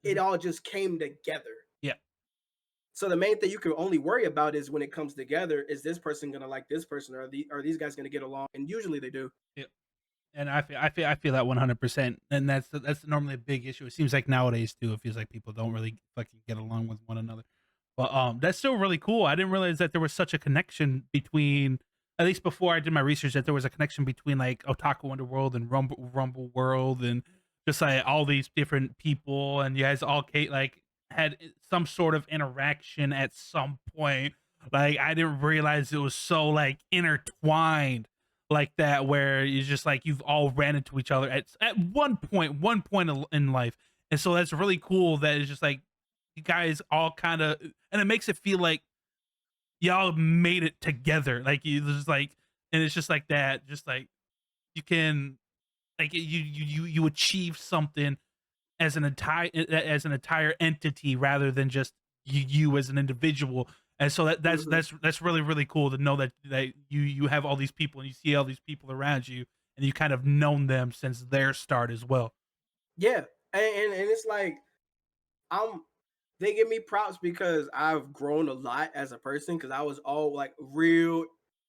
It mhm, all just came together. yeah, So the main thing you can only worry about is when it comes together, is this person gonna like this person, or are these guys gonna get along? And usually they do. yep. And I feel that 100%, and that's normally a big issue. It seems like nowadays too. It feels like people don't really fucking get along with one another. But that's still really cool. I didn't realize that there was such a connection between, at least before I did my research, that there was a connection between like Otaku Underworld and Rumble World, and just like all these different people, and you guys all like had some sort of interaction at some point. Like I didn't realize it was so like intertwined like that, where you just like you've all ran into each other at one point in life, and so that's really cool. That it's just like you guys all kind of, and it makes it feel like y'all made it together. Like you just like, and it's just like that. Just like you can, like you achieve something as an entire entity rather than just you as an individual. And so Mhm. that's really really cool to know that you have all these people and you see all these people around you, and you kind of known them since their start as well. Yeah, and it's like I'm. They give me props because I've grown a lot as a person because I was all like real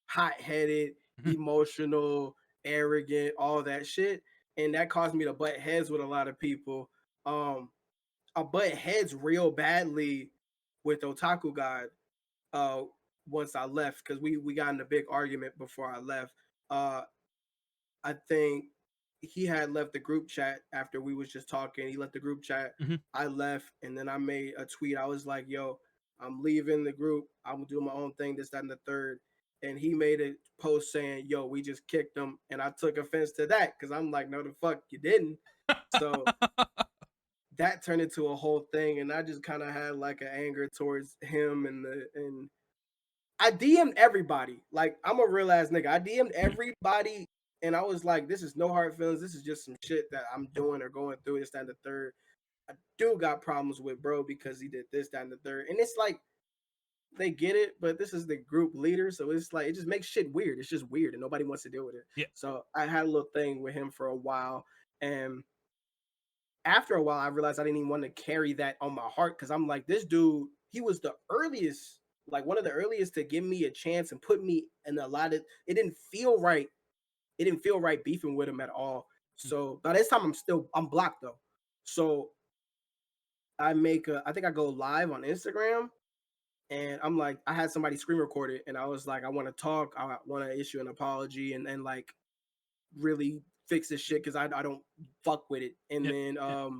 hot headed, Mhm. emotional, arrogant, all that shit, and that caused me to butt heads with a lot of people. Um, butt heads real badly with Otaku God uh once I left because we got in a big argument before I left. Uh I think he had left the group chat after we was just talking. He left the group chat. Mhm. I left, and then I made a tweet. I was like, "Yo, I'm leaving the group. I'm doing my own thing. This, that, and the third." And he made a post saying, "Yo, we just kicked him," and I took offense to that because I'm like, "No, the fuck you didn't." So that turned into a whole thing, and I just kind of had like an anger towards him and I DM'd everybody. Like, I'm a real ass nigga. I DM'd everybody, and I was like, this is no hard feelings. This is just some shit that I'm doing or going through. This, that, and the third. I do got problems with bro because he did this, that, and the third. And it's like they get it, but this is the group leader, so it's like it just makes shit weird. It's just weird, and nobody wants to deal with it. Yeah. So I had a little thing with him for a while, and after a while, I realized I didn't even want to carry that on my heart because I'm like, this dude, he was the earliest, like one of the earliest to give me a chance and put me in a lot of. It didn't feel right. It didn't feel right beefing with him at all. Mm. So by this time, I'm blocked though. So I think I go live on Instagram, and I'm like, I had somebody screen record it, and I was like, I want to talk. I want to issue an apology, and like really fix this shit because I don't fuck with it. And Yep. then Yep.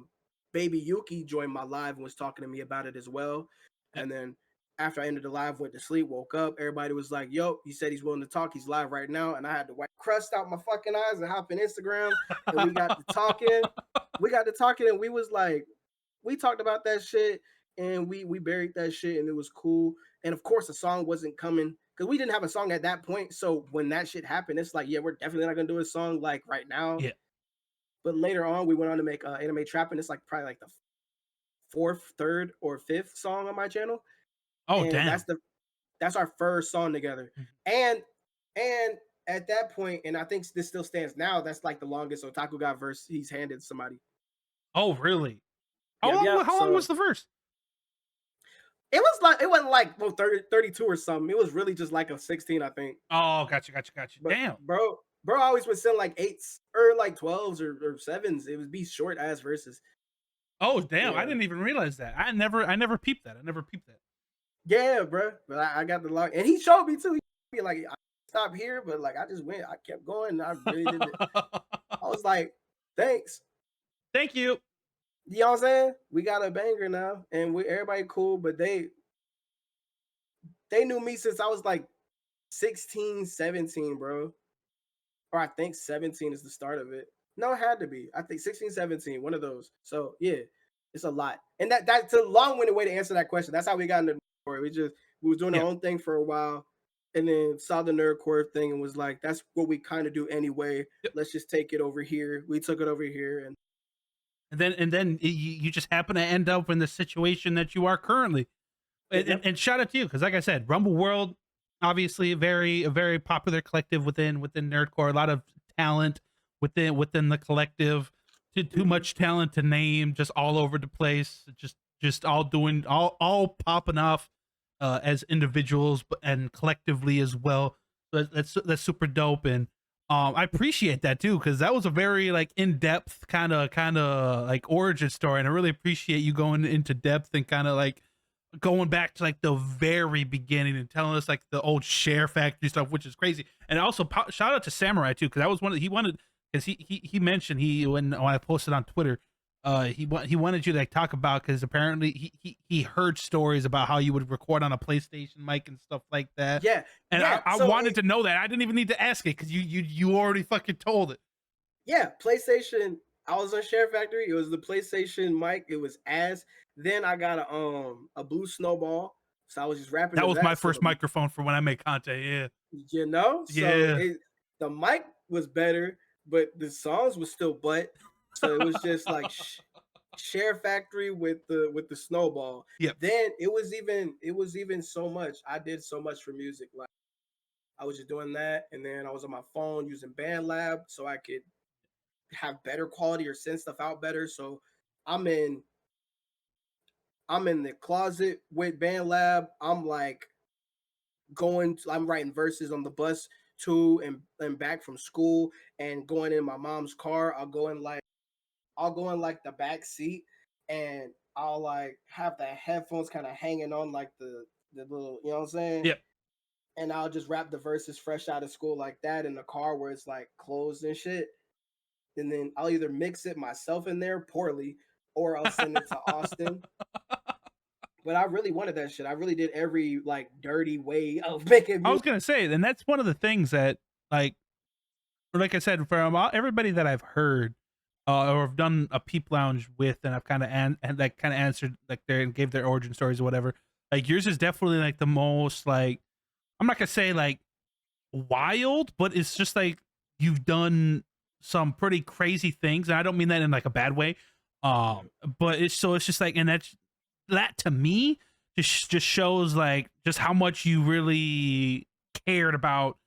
Baby Yuki joined my live and was talking to me about it as well. Yep. And then after I ended the live, went to sleep, woke up, everybody was like, yo, he said he's willing to talk. He's live right now. And I had to wipe crust out my fucking eyes and hop in Instagram. And we got to talking. We got to talking and we was like, we talked about that shit and we buried that shit and it was cool. And of course the song wasn't coming because we didn't have a song at that point. So when that shit happened, it's like, yeah, we're definitely not gonna do a song like right now. Yeah. But later on, we went on to make anime trap, and it's like probably like the fourth, third, or fifth song on my channel, Oh, and damn. that's our first song together. Mhm. And at that point, and I think this still stands now. That's like the longest Otaku got verse he's handed somebody. Oh, really? Yep, yep. How long was So the verse? it wasn't like well 30, 32 or something. It was really just like a 16, I think. Oh, gotcha. But Damn. bro always would send like eights or like 12s or sevens. It would be short ass verses. Oh, damn. I Yeah. didn't even realize that. I never peeped that. I never peeped that. Yeah, bro. But I got the log, and he showed me too. He like, I stopped here, but like I just went. I kept going. And I really didn't. I was like, thanks. Thank you. You know what I'm saying? We got a banger now, and we everybody cool. But they knew me since I was like 16, 17, bro. Or I think 17 is the start of it. No, it had to be. I think 16, 17, one of those. So yeah, it's a lot. And that's a long-winded way to answer that question. That's how we got into Nerdcore. We was doing our Yeah. own thing for a while and then saw the Nerdcore thing and was like, that's what we kind of do anyway. Yep. Let's just take it over here. We took it over here and And then you just happen to end up in the situation that you are currently. And shout out to you because, like I said, Rumble World, obviously a very popular collective within Nerdcore. A lot of talent within the collective. Too much talent to name, just all over the place. Just all doing all popping off as individuals and collectively as well. That's super dope, and I appreciate that too because that was a very like in depth kind of like origin story, and I really appreciate you going into depth and kind of like going back to like the very beginning and telling us like the old share factory stuff, which is crazy. And also shout out to Samurai too, because that was one of he wanted because he mentioned when I posted on Twitter, he wanted you to like talk about because apparently he heard stories about how you would record on a PlayStation mic and stuff like that. yeah, And yeah. I So wanted to know that. I didn't even need to ask it because you already fucking told it. yeah, PlayStation. I was on Share Factory. It was the PlayStation mic. It was ass. Then I got a blue snowball. So I was just rapping That to was my that. So first microphone for when I make content. Yeah. so Yeah. the mic was better, but the songs was still butt. So it was just like Share Factory with the snowball. Yep. Then it was even so much. I did so much for music. Like I was just doing that, and then I was on my phone using BandLab so I could have better quality or send stuff out better. So I'm in I'm in the closet with BandLab. I'm like I'm writing verses on the bus to and back from school and going in my mom's car. I'll go in like the back seat and I'll like have the headphones kind of hanging on like the little, you know what I'm saying? Yep. And I'll just rap the verses fresh out of school like that in the car where it's like closed and shit. And then I'll either mix it myself in there poorly or I'll send it to Austin. But I really wanted that shit. I really did every like dirty way of making I music. was gonna say, and that's one of the things that, like I said, from everybody that I've heard, or have done a Peep Lounge with, and I've kind of and like kind of answered like their and gave their origin stories or whatever. Like yours is definitely like the most like, I'm not gonna say like wild, but it's just like you've done some pretty crazy things, and I don't mean that in like a bad way. But it's just like, and that to me just shows like just how much you really cared about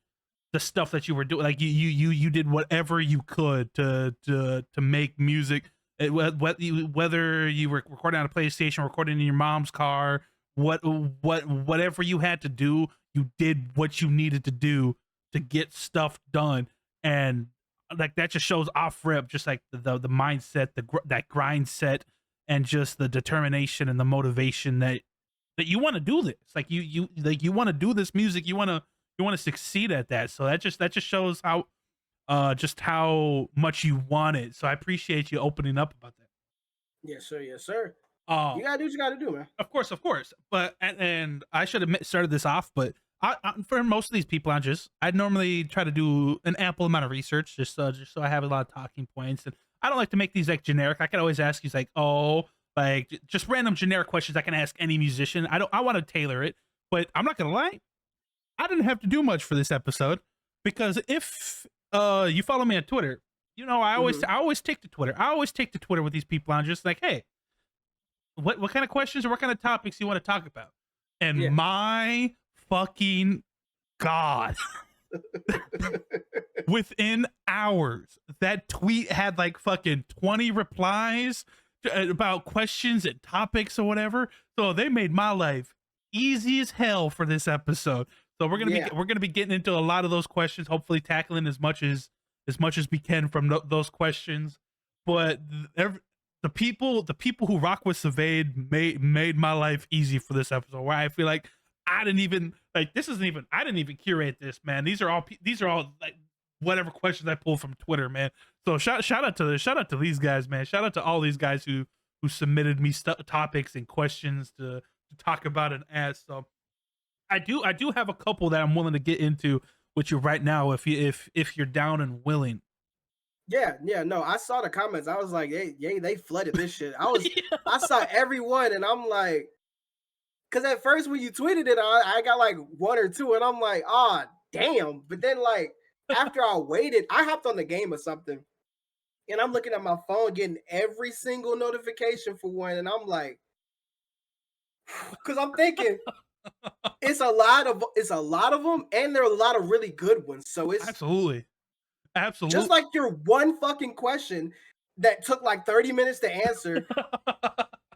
the stuff that you were doing. Like you did whatever you could to make music. Whether you were recording on a PlayStation, recording in your mom's car, whatever you had to do, you did what you needed to do to get stuff done. And like that just shows off rip, just like the mindset, that grind set, and just the determination and the motivation that you want to do this. Like you want to do this music. You want to succeed at that. So that just shows how just how much you want it. So I appreciate you opening up about that. Yes, sir. Yes, sir. Um, You gotta do what you gotta do, man. of course, of course. But and I should have started this off, but for most of these Peep Lounges, I'd normally try to do an ample amount of research, just so I have a lot of talking points. And I don't like to make these like generic. I can always ask you like, oh, like just random generic questions I can ask any musician. I want to tailor it, but I'm not gonna lie, I didn't have to do much for this episode, because if you follow me on Twitter, you know Mhm. I always take to Twitter. I always take to Twitter with these Peep Lounges, like, hey, what kind of questions or what kind of topics you want to talk about? And Yeah. my fucking god, within hours, that tweet had like fucking 20 replies about questions and topics or whatever. So they made my life easy as hell for this episode. So Yeah. we're gonna be getting into a lot of those questions, hopefully tackling as much as we can from those questions. But the people who rock with Sivade made my life easy for this episode. Where I feel like I didn't even like this isn't even I didn't even curate this, man. These are all like whatever questions I pulled from Twitter, man. So shout out to these guys, man. Shout out to all these guys who submitted me topics and questions to talk about and ask. So I do have a couple that I'm willing to get into with you right now, if you're down and willing. Yeah, yeah, no, I saw the comments. I was like, hey, yay, they flooded this shit. Yeah. I saw everyone, and I'm like, because at first when you tweeted it, I got like one or two, and I'm like, ah, damn. But then like after I waited, I hopped on the game or something, and I'm looking at my phone, getting every single notification for one, and I'm like, because I'm thinking it's a lot of them, and there are a lot of really good ones. So it's Absolutely. just Absolutely. like your one fucking question that took like 30 minutes to answer.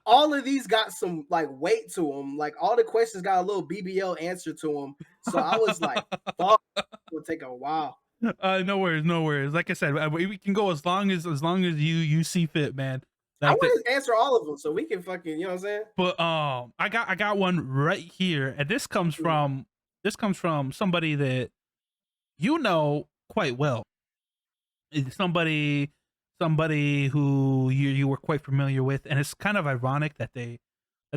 All of these got some like weight to them. Like all the questions got a little BBL answer to them. So I was like, fuck, it will take a while. No worries, no worries. Like I said, we can go as long as you see fit, man. I Like that. want to answer all of them so we can fucking, you know what I'm saying? But I got one right here, and Mhm. this comes from somebody that you know quite well. It's somebody who you were quite familiar with, and it's kind of ironic that they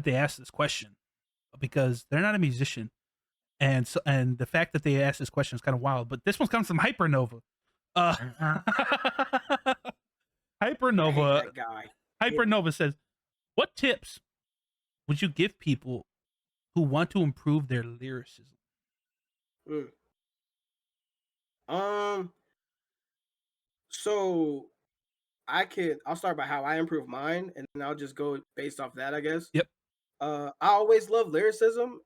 asked this question, because they're not a musician, and the fact that they asked this question is kind of wild. But this one comes from Hypernova. Uh, I hate Hypernova that guy. Yeah. Hypernova says, "What tips would you give people who want to improve their lyricism?" Mm. Um, so I'll start by how I improve mine and then I'll just go based off that, I guess. Yep. I always love lyricism,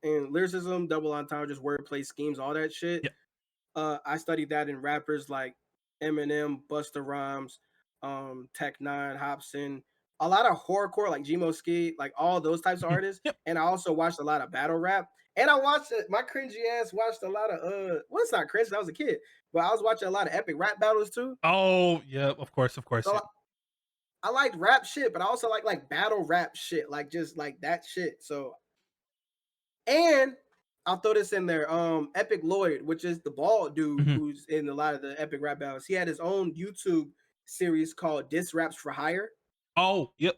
double entendre, just wordplay schemes, all that shit. Yep. I studied that in rappers like Eminem, Busta Rhymes, Tech Nine, Hobson, a lot of horrorcore like Gmo Ski, like all those types of Mhm. artists. Yep. And I also watched a lot of battle rap. And I watched my cringy ass watched a lot of well, it's not cringe, I was a kid, but I was watching a lot of epic rap battles too. Oh, yeah. Of course. Of course. So Yeah. I liked rap shit, but I also like battle rap shit, like just like that shit. So and I'll throw this in there. Epic Lloyd, which is the bald dude Mhm. who's in a lot of the epic rap battles, he had his own YouTube series called Diss Raps for Hire. Oh, yep.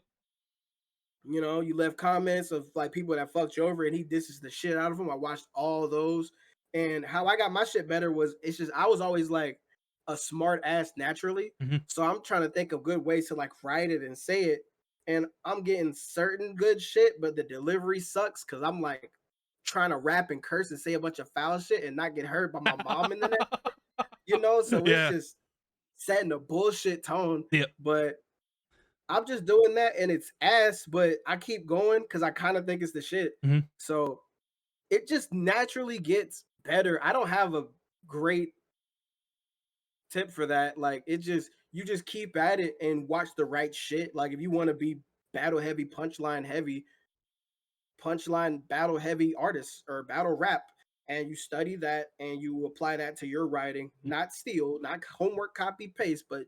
You know, you left comments of like people that fucked you over, and he disses the shit out of them. I watched all those, and how I got my shit better was it's just I was always like a smart ass naturally, Mhm. so I'm trying to think of good ways to like write it and say it, and I'm getting certain good shit, but the delivery sucks because I'm like trying to rap and curse and say a bunch of foul shit and not get hurt by my mom in the next, you know. So it's Yeah. just setting a bullshit tone, Yep. but I'm just doing that and it's ass, but I keep going because I kind of think it's the shit. Mhm. So it just naturally gets better. I don't have a great tip for that. Like it just you just keep at it and watch the right shit. Like if you want to be battle heavy, punchline battle heavy artists or battle rap, and you study that and you apply that to your writing, Mhm. not steal, not homework copy paste, but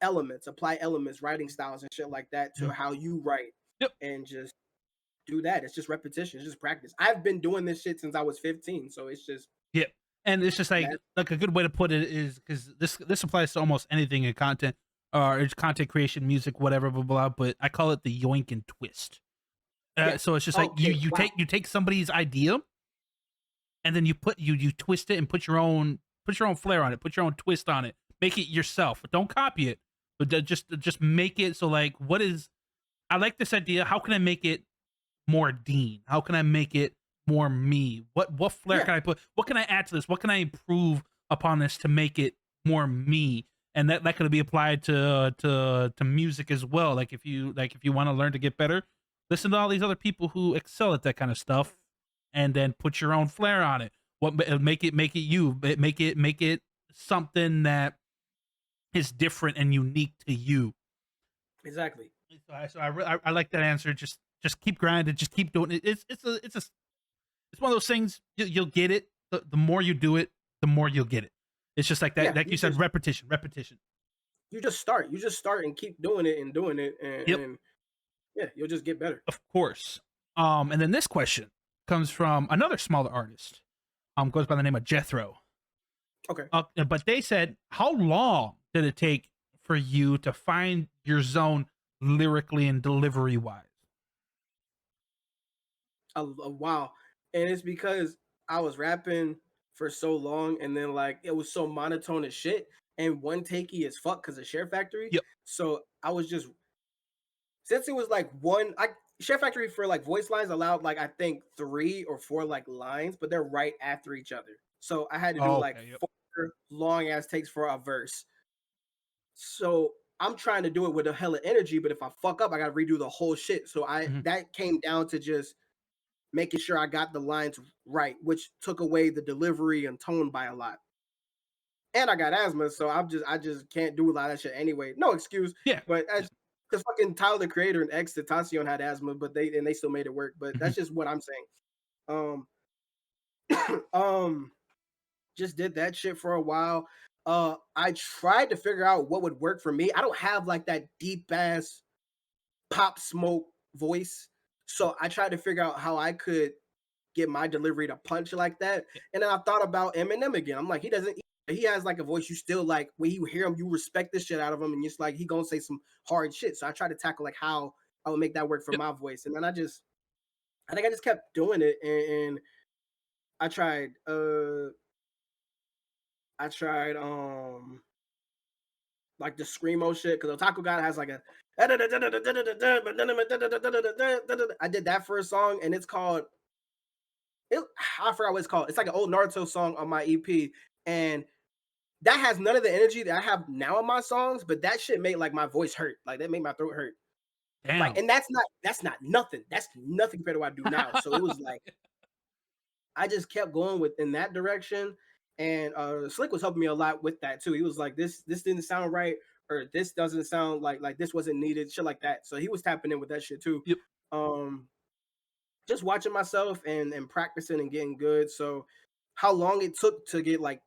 elements, apply elements, writing styles and shit like that to Mhm. how you write Yep. and just do that. It's just repetition, it's just practice. I've been doing this shit since I was 15, so it's just Yep. And it's just that. like a good way to put it is because this applies to almost anything in content or it's content creation, music, whatever, blah, blah, blah. But I call it the yoink and twist. Yeah. So it's just like Okay. Wow. you take somebody's idea and then you twist it and put your own flair on it, put your own twist on it, make it yourself. Don't copy it, but just make it so like what is I like this idea. How can I make it more Dean? How can I make it more me? What flair Yeah. can I put? What can I add to this? What can I improve upon this to make it more me? And that could be applied to music as well. Like if you want to learn to get better, listen to all these other people who excel at that kind of stuff, and then put your own flair on it. Make it you? Make it something that is different and unique to you. Exactly. I like that answer. Just keep grinding. Just keep doing it. It's one of those things you'll get it. The more you do it, the more you'll get it. It's just like that. Yeah. Like you said, repetition, repetition. You just start. You just start and keep doing it, Yep, and yeah, you'll just get better. of course. And then this question comes from another smaller artist. Goes by the name of Jethro. Okay. But they said, how long did it take for you to find your zone lyrically and delivery wise? A while. And it's because I was rapping for so long and then like it was so monotone as shit and one takey as fuck because of Share Factory. Yep. So I was just since it was like one I Share Factory for like voice lines allowed like I think 3 or 4 like lines, but they're right after each other. So I had to do Oh, like okay. Yep. 4 long ass takes for a verse. So I'm trying to do it with a hella energy, but if I fuck up, I gotta redo the whole shit. So I Mhm. that came down to just making sure I got the lines right, which took away the delivery and tone by a lot. And I got asthma, so I just can't do a lot of that shit anyway. No excuse, Yeah. but Yeah. as because fucking Tyler the Creator and X Tentacion had asthma, but they still made it work. But Mhm. that's just what I'm saying. Um, um, just did that shit for a while. I tried to figure out what would work for me. I don't have like that deep ass pop smoke voice, so I tried to figure out how I could get my delivery to punch like that. Yeah. And then I thought about Eminem again. I'm like, he has like a voice you still like when you hear him, you respect the shit out of him, and it's like he gonna say some hard shit. So I try to tackle like how I would make that work for Yep. my voice. And then I think I just kept doing it and I tried I tried like the screamo shit because Otaku God has like a I did that for a song and it's called it, I forgot what it's called. It's like an old Naruto song on my EP, and that has none of the energy that I have now in my songs. But that shit made like my voice hurt. Like that made my throat hurt. Like, Damn. and that's not nothing. That's nothing compared to what I do now. So it was like I just kept going within that direction. And Slick was helping me a lot with that too. He was like, this didn't sound right, or this doesn't sound like this wasn't needed, shit like that. So he was tapping in with that shit too. Yep. Um, just watching myself and practicing and getting good. So how long it took to get like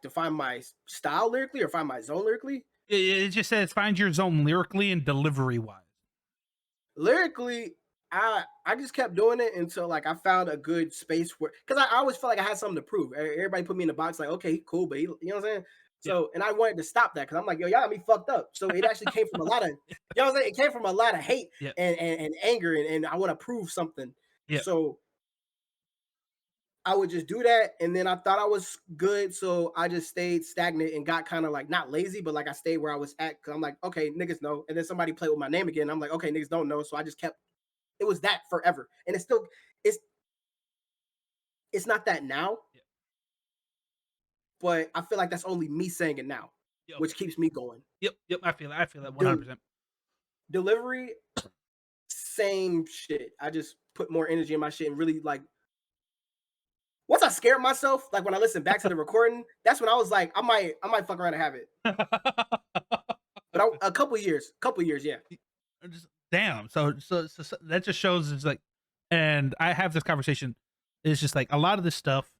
to find my style lyrically or find my zone lyrically? It just says find your zone lyrically and delivery wise. Lyrically, I just kept doing it until like I found a good space where, because I always felt like I had something to prove. Everybody put me in the box like, okay, cool, but you know what I'm saying. Yeah. So, and I wanted to stop that because I'm like, yo, y'all got me fucked up. So it actually came from a lot of, you know what I'm saying? It came from a lot of hate Yeah. and anger, and I want to prove something. Yeah. So I would just do that, and then I thought I was good, so I just stayed stagnant and got kind of like not lazy, but like I stayed where I was at. Cause I'm like, okay, niggas know, and then somebody played with my name again. I'm like, okay, niggas don't know, so I just kept. It was that forever, and it's still it's it's not that now, Yeah. but I feel like that's only me saying it now, Yeah. Okay. which keeps me going. Yep. Yep. I feel it. I feel that Del- 100%. Delivery, same shit. I just put more energy in my shit and really like. Once I scared myself, like when I listened back to the recording, that's when I was like, I might fuck around and have it. But a couple years, yeah. Just damn. So that just shows it's like, and I have this conversation. It's just like a lot of this stuff.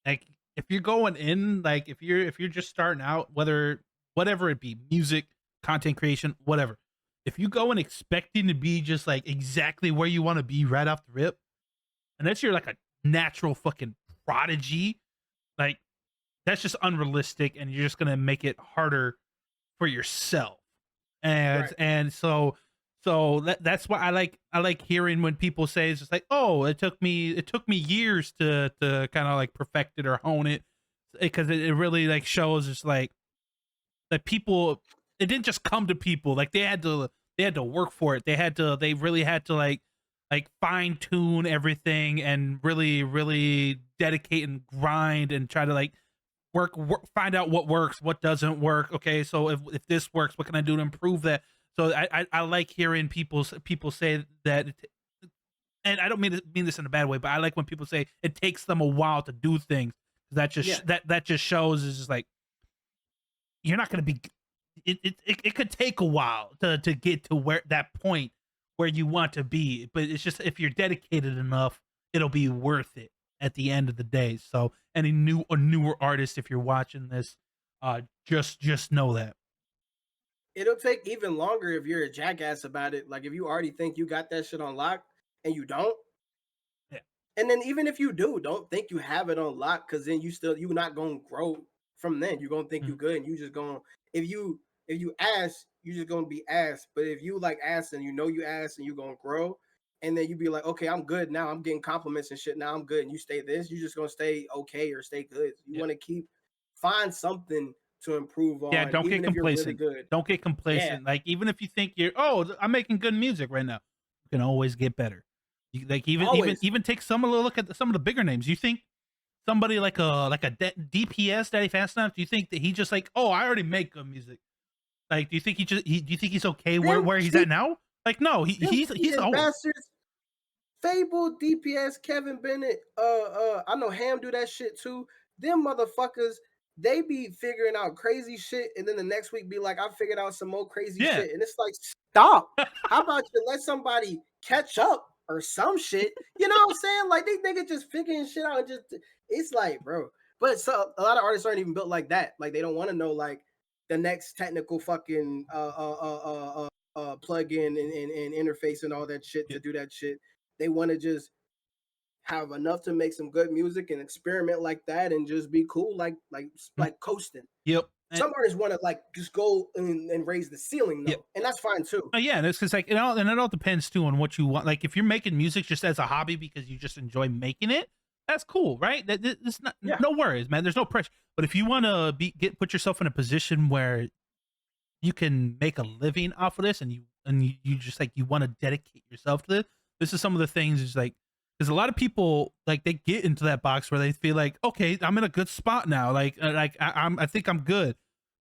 Like if you're going in, like if you're just starting out, whatever it be, music, content creation, whatever. If you go in expecting to be just like exactly where you want to be right off the rip, unless you're like a natural fucking prodigy, like that's just unrealistic, and you're just gonna make it harder for yourself. And Right. that's why I like hearing when people say it's just like, oh, it took me years to kind of like perfect it or hone it, because it really like shows it's like that people, it didn't just come to people, like they had to work for it, they really had to like fine tune everything and really dedicate and grind and try to like find out what works, what doesn't work. Okay, so if this works, what can I do to improve that? So I like hearing people say that, and I don't mean this in a bad way, but I like when people say it takes them a while to do things. That Yeah. just that just shows is just like you're not going to be. It could take a while to get to where that point where you want to be, but it's just if you're dedicated enough, it'll be worth it at the end of the day. So any newer artist, if you're watching this, just know that. It'll take even longer if you're a jackass about it. Like if you already think you got that shit on lock and you don't. Yeah. And then even if you do, don't think you have it on lock, because then you're not gonna grow from then. You're gonna think you Mhm. good, and you just gonna if you ask, you just gonna be asked. But if you like ask and you know you ask and you gonna grow, and then you be like, okay, I'm good now. I'm getting compliments and shit. Now I'm good. And you stay this, you just gonna stay okay or stay good. You Yeah. want to find something to improve Yeah, on, don't get even if you're really complacent. good. Don't get Yeah. complacent. Like even if you think I'm making good music right now, you can always get better. You, like Always. even take some a look at some of the bigger names. You think somebody like a DPS, Daddy Fast Enough? Do you think that he just like, oh, I already make good music? Like, do you think do you think he's okay Them where he's cheap, at now? Like, no, them he's cheating old. bastards. Fable, DPS, Kevin Bennett, I know Ham do that shit too. Them motherfuckers, they be figuring out crazy shit, and then the next week be like, I figured out some more crazy Yeah, shit. And it's like, stop. How about you let somebody catch up or some shit? You know what I'm saying? Like these niggas just figuring shit out and just it's like, bro. But so a lot of artists aren't even built like that. Like they don't want to know like the next technical fucking plug-in and interface and all that shit yeah, to do that shit. They want to just have enough to make some good music and experiment like that and just be cool, mm, like coasting. yep, Some artists want to like just go and raise the ceiling yeah. though, and that's fine too. Oh yeah, that's because like it all depends too on what you want. Like if you're making music just as a hobby because you just enjoy making it, that's cool, right? It's not Yeah, no worries, man. There's no pressure. But if you want to put yourself in a position where you can make a living off of this, and you just like you want to dedicate yourself to it, this is some of the things is like because a lot of people like they get into that box where they feel like, okay, I'm in a good spot now, I think I'm good,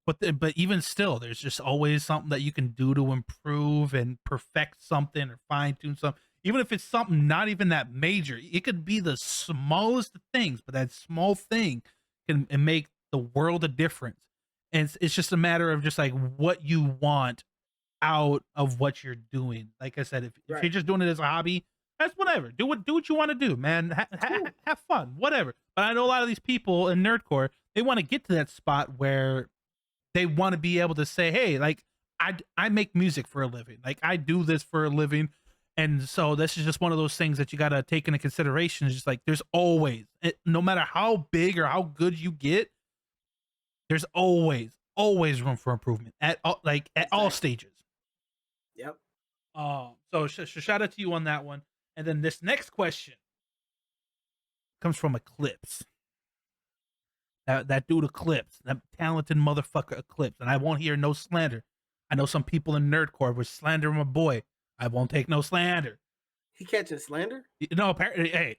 but even still there's just always something that you can do to improve and perfect something or fine tune something, even if it's something not even that major. It could be the smallest of things, but that small thing can and make the world a difference. And it's just a matter of just like what you want out of what you're doing. Like I said, if right. you're just doing it as a hobby, that's whatever. Do what you want to do, man. It's cool. Have fun, whatever. But I know a lot of these people in nerdcore, they want to get to that spot where they want to be able to say, "Hey, like I make music for a living. Like I do this for a living." And so this is just one of those things that you got to take into consideration. It's just like there's always, no matter how big or how good you get, there's always room for improvement at all, like at all Exactly. stages. Yep. So shout out to you on that one. And then this next question comes from Eclipse. That dude Eclipse, that talented motherfucker Eclipse, and I won't hear no slander. I know some people in Nerdcore would slander my boy. I won't take no slander. He catching slander? No, apparently, hey,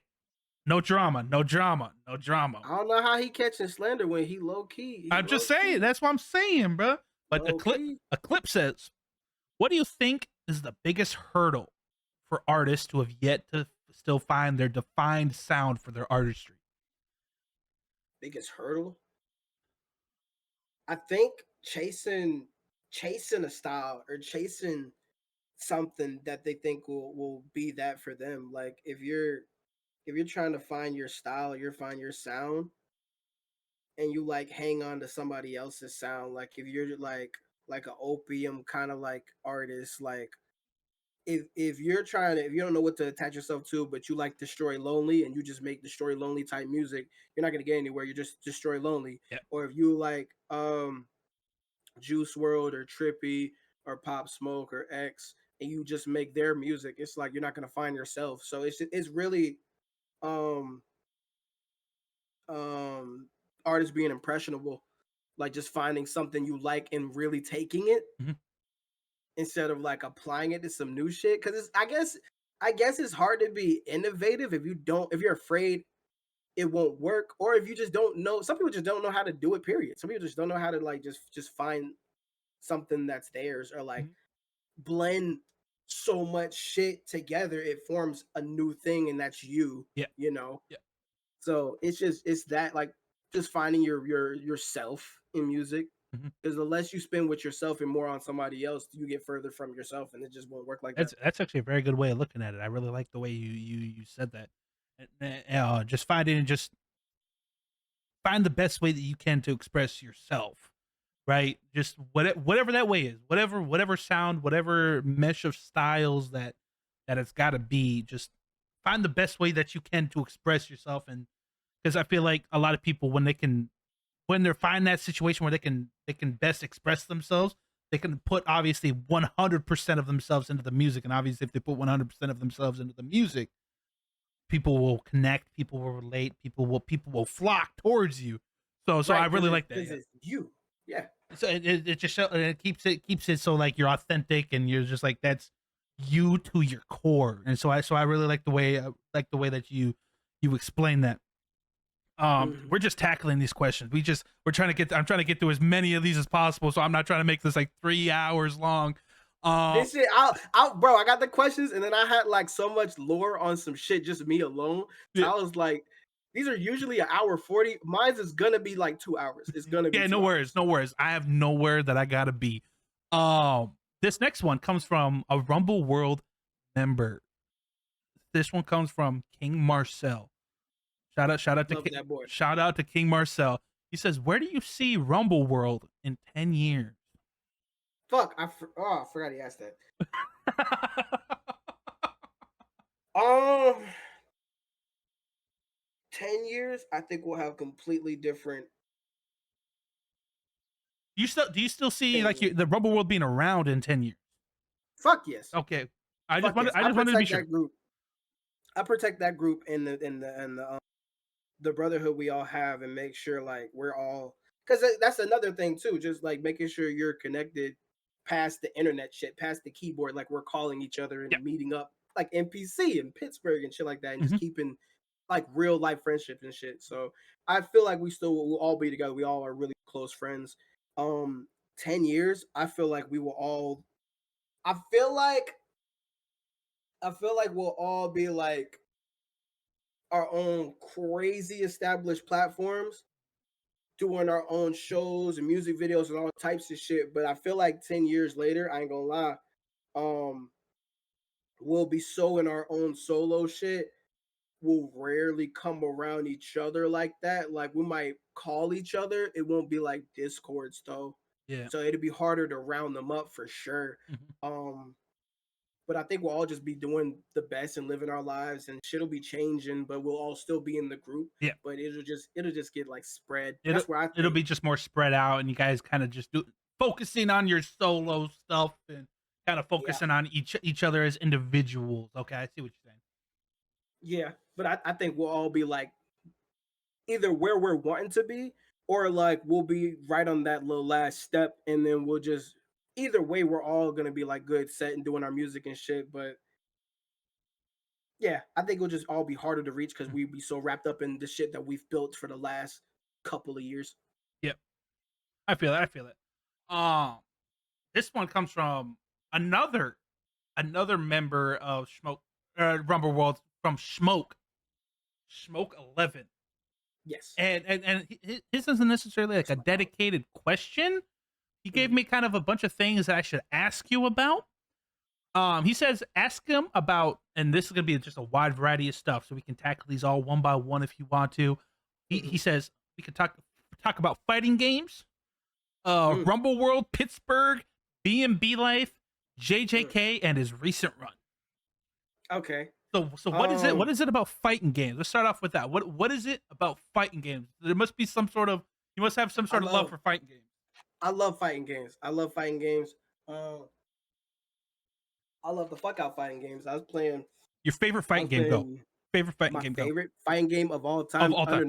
no drama, no drama, no drama. I don't know how he catching slander when he low key. He I'm just low saying, key. that's what I'm saying, bro. But Low key. Eclipse says, "What do you think is the biggest hurdle for artists who have yet to still find their defined sound for their artistry?" Biggest hurdle. I think chasing a style or chasing something that they think will be that for them. Like if you're trying to find your style, you're find your sound, and you like hang on to somebody else's sound. Like if you're like a opium kind of like artist, like if you're trying to if you don't know what to attach yourself to, but you like Destroy Lonely and you just make Destroy Lonely type music, you're not gonna get anywhere. You're just Destroy Lonely. Yeah. Or if you like Juice World or Trippy or Pop Smoke or X and you just make their music, it's like you're not gonna find yourself. So it's really um um artists being impressionable, like just finding something you like and really taking it Mhm. instead of like applying it to some new shit. Cause it's I guess it's hard to be innovative if you're afraid it won't work, or if you just don't know. Some people just don't know how to do it, period. Some people just don't know how to like just find something that's theirs or like Mhm. blend so much shit together it forms a new thing and that's you, Yeah. you know. Yeah. So it's that like just finding your yourself in music, Mhm. because the less you spend with yourself and more on somebody else, you get further from yourself, and it just won't work like that. That's actually a very good way of looking at it. I really like the way you said that. Just find the best way that you can to express yourself, right? Just whatever that way is, whatever sound, whatever mesh of styles that it's got to be. Just find the best way that you can to express yourself, and because I feel like a lot of people when they're find that situation where they can best express themselves, they can put obviously 100% of themselves into the music, and obviously if they put 100% of themselves into the music, people will connect, people will relate, people will flock towards you. So I Right, really like that. because Yeah. it's you. Yeah. So it just it keeps it so like you're authentic and you're just like that's you to your core. And so I really like the way that you explain that. Mhm. We're just tackling these questions. We're trying to get I'm trying to get through as many of these as possible, so I'm not trying to make this like 3 hours long. Um This shit, bro. I got the questions, and then I had like so much lore on some shit, just me alone. So yeah, I was like, these are usually an hour 40. Mine's is gonna be like 2 hours. It's gonna be yeah, no two worries, hours. no worries. I have nowhere that I gotta be. This next one comes from a Rumble World member. This one comes from King Marcel. Love that boy. Shout out to King Marcel. He says, "Where do you see Rumble World in 10 years?" Fuck, I forgot he asked that. Um, 10 years, I think we'll have completely different Do you still see like things. the Rumble World being around in 10 years? Fuck yes. Okay, Fuck yes. I I just wanted to be protect sure. that group. I protect that group and the brotherhood we all have, and make sure like we're all, because that's another thing too, just like making sure you're connected past the internet shit, past the keyboard, like we're calling each other Yeah. and meeting up like NPC in Pittsburgh and shit like that, and just Mhm. keeping like real life friendships and shit. So I feel like we still will all be together. We all are really close friends. um 10 years, I feel like we will all, i feel like I feel like we'll all be like our own crazy established platforms, doing our own shows and music videos and all types of shit. But I feel like 10 years later, I ain't gonna lie, um, we'll be so in our own solo shit. We'll rarely come around each other like that. Like we might call each other. It won't be like discords though. Yeah. So it'd be harder to round them up for sure. Mhm. Um, but I think we'll all just be doing the best and living our lives, and shit'll be changing, but we'll all still be in the group. Yeah. But it'll just get like spread. It'll That's where I it'll think. be just more spread out, and you guys kinda just focusing on your solo stuff and kinda Yeah, focusing on each other as individuals. Okay, I see what you're saying. yeah. But I think we'll all be like either where we're wanting to be, or like we'll be right on that little last step, and then we'll just either way we're all gonna be like good set and doing our music and shit. But yeah, I think it'll just all be harder to reach because Mhm. we be so wrapped up in the shit that we've built for the last couple of years. Yep. I feel it, I feel it. Um, this one comes from another member of Rumble World from Smoke 11. Yes. And his isn't necessarily like That's a my dog. dedicated question. He gave Mhm. me kind of a bunch of things that I should ask you about. He says, ask him about, and this is gonna be just a wide variety of stuff, so we can tackle these all one by one if you want to. He Mhm. says we could talk about fighting games, Mm. Rumble World, Pittsburgh, B&B Life, Mm. JJK, and his recent run. Okay. So what is it? What Um, is it about fighting games? Let's start off with that. What is it about fighting games? There must be some sort of you must have some I sort of love love for fighting games. I love fighting games. I love fighting games. I love the fuck out fighting games. Your favorite I fighting was game, go. playing Favorite fighting my game, go. favorite fighting game of all Of time, all time.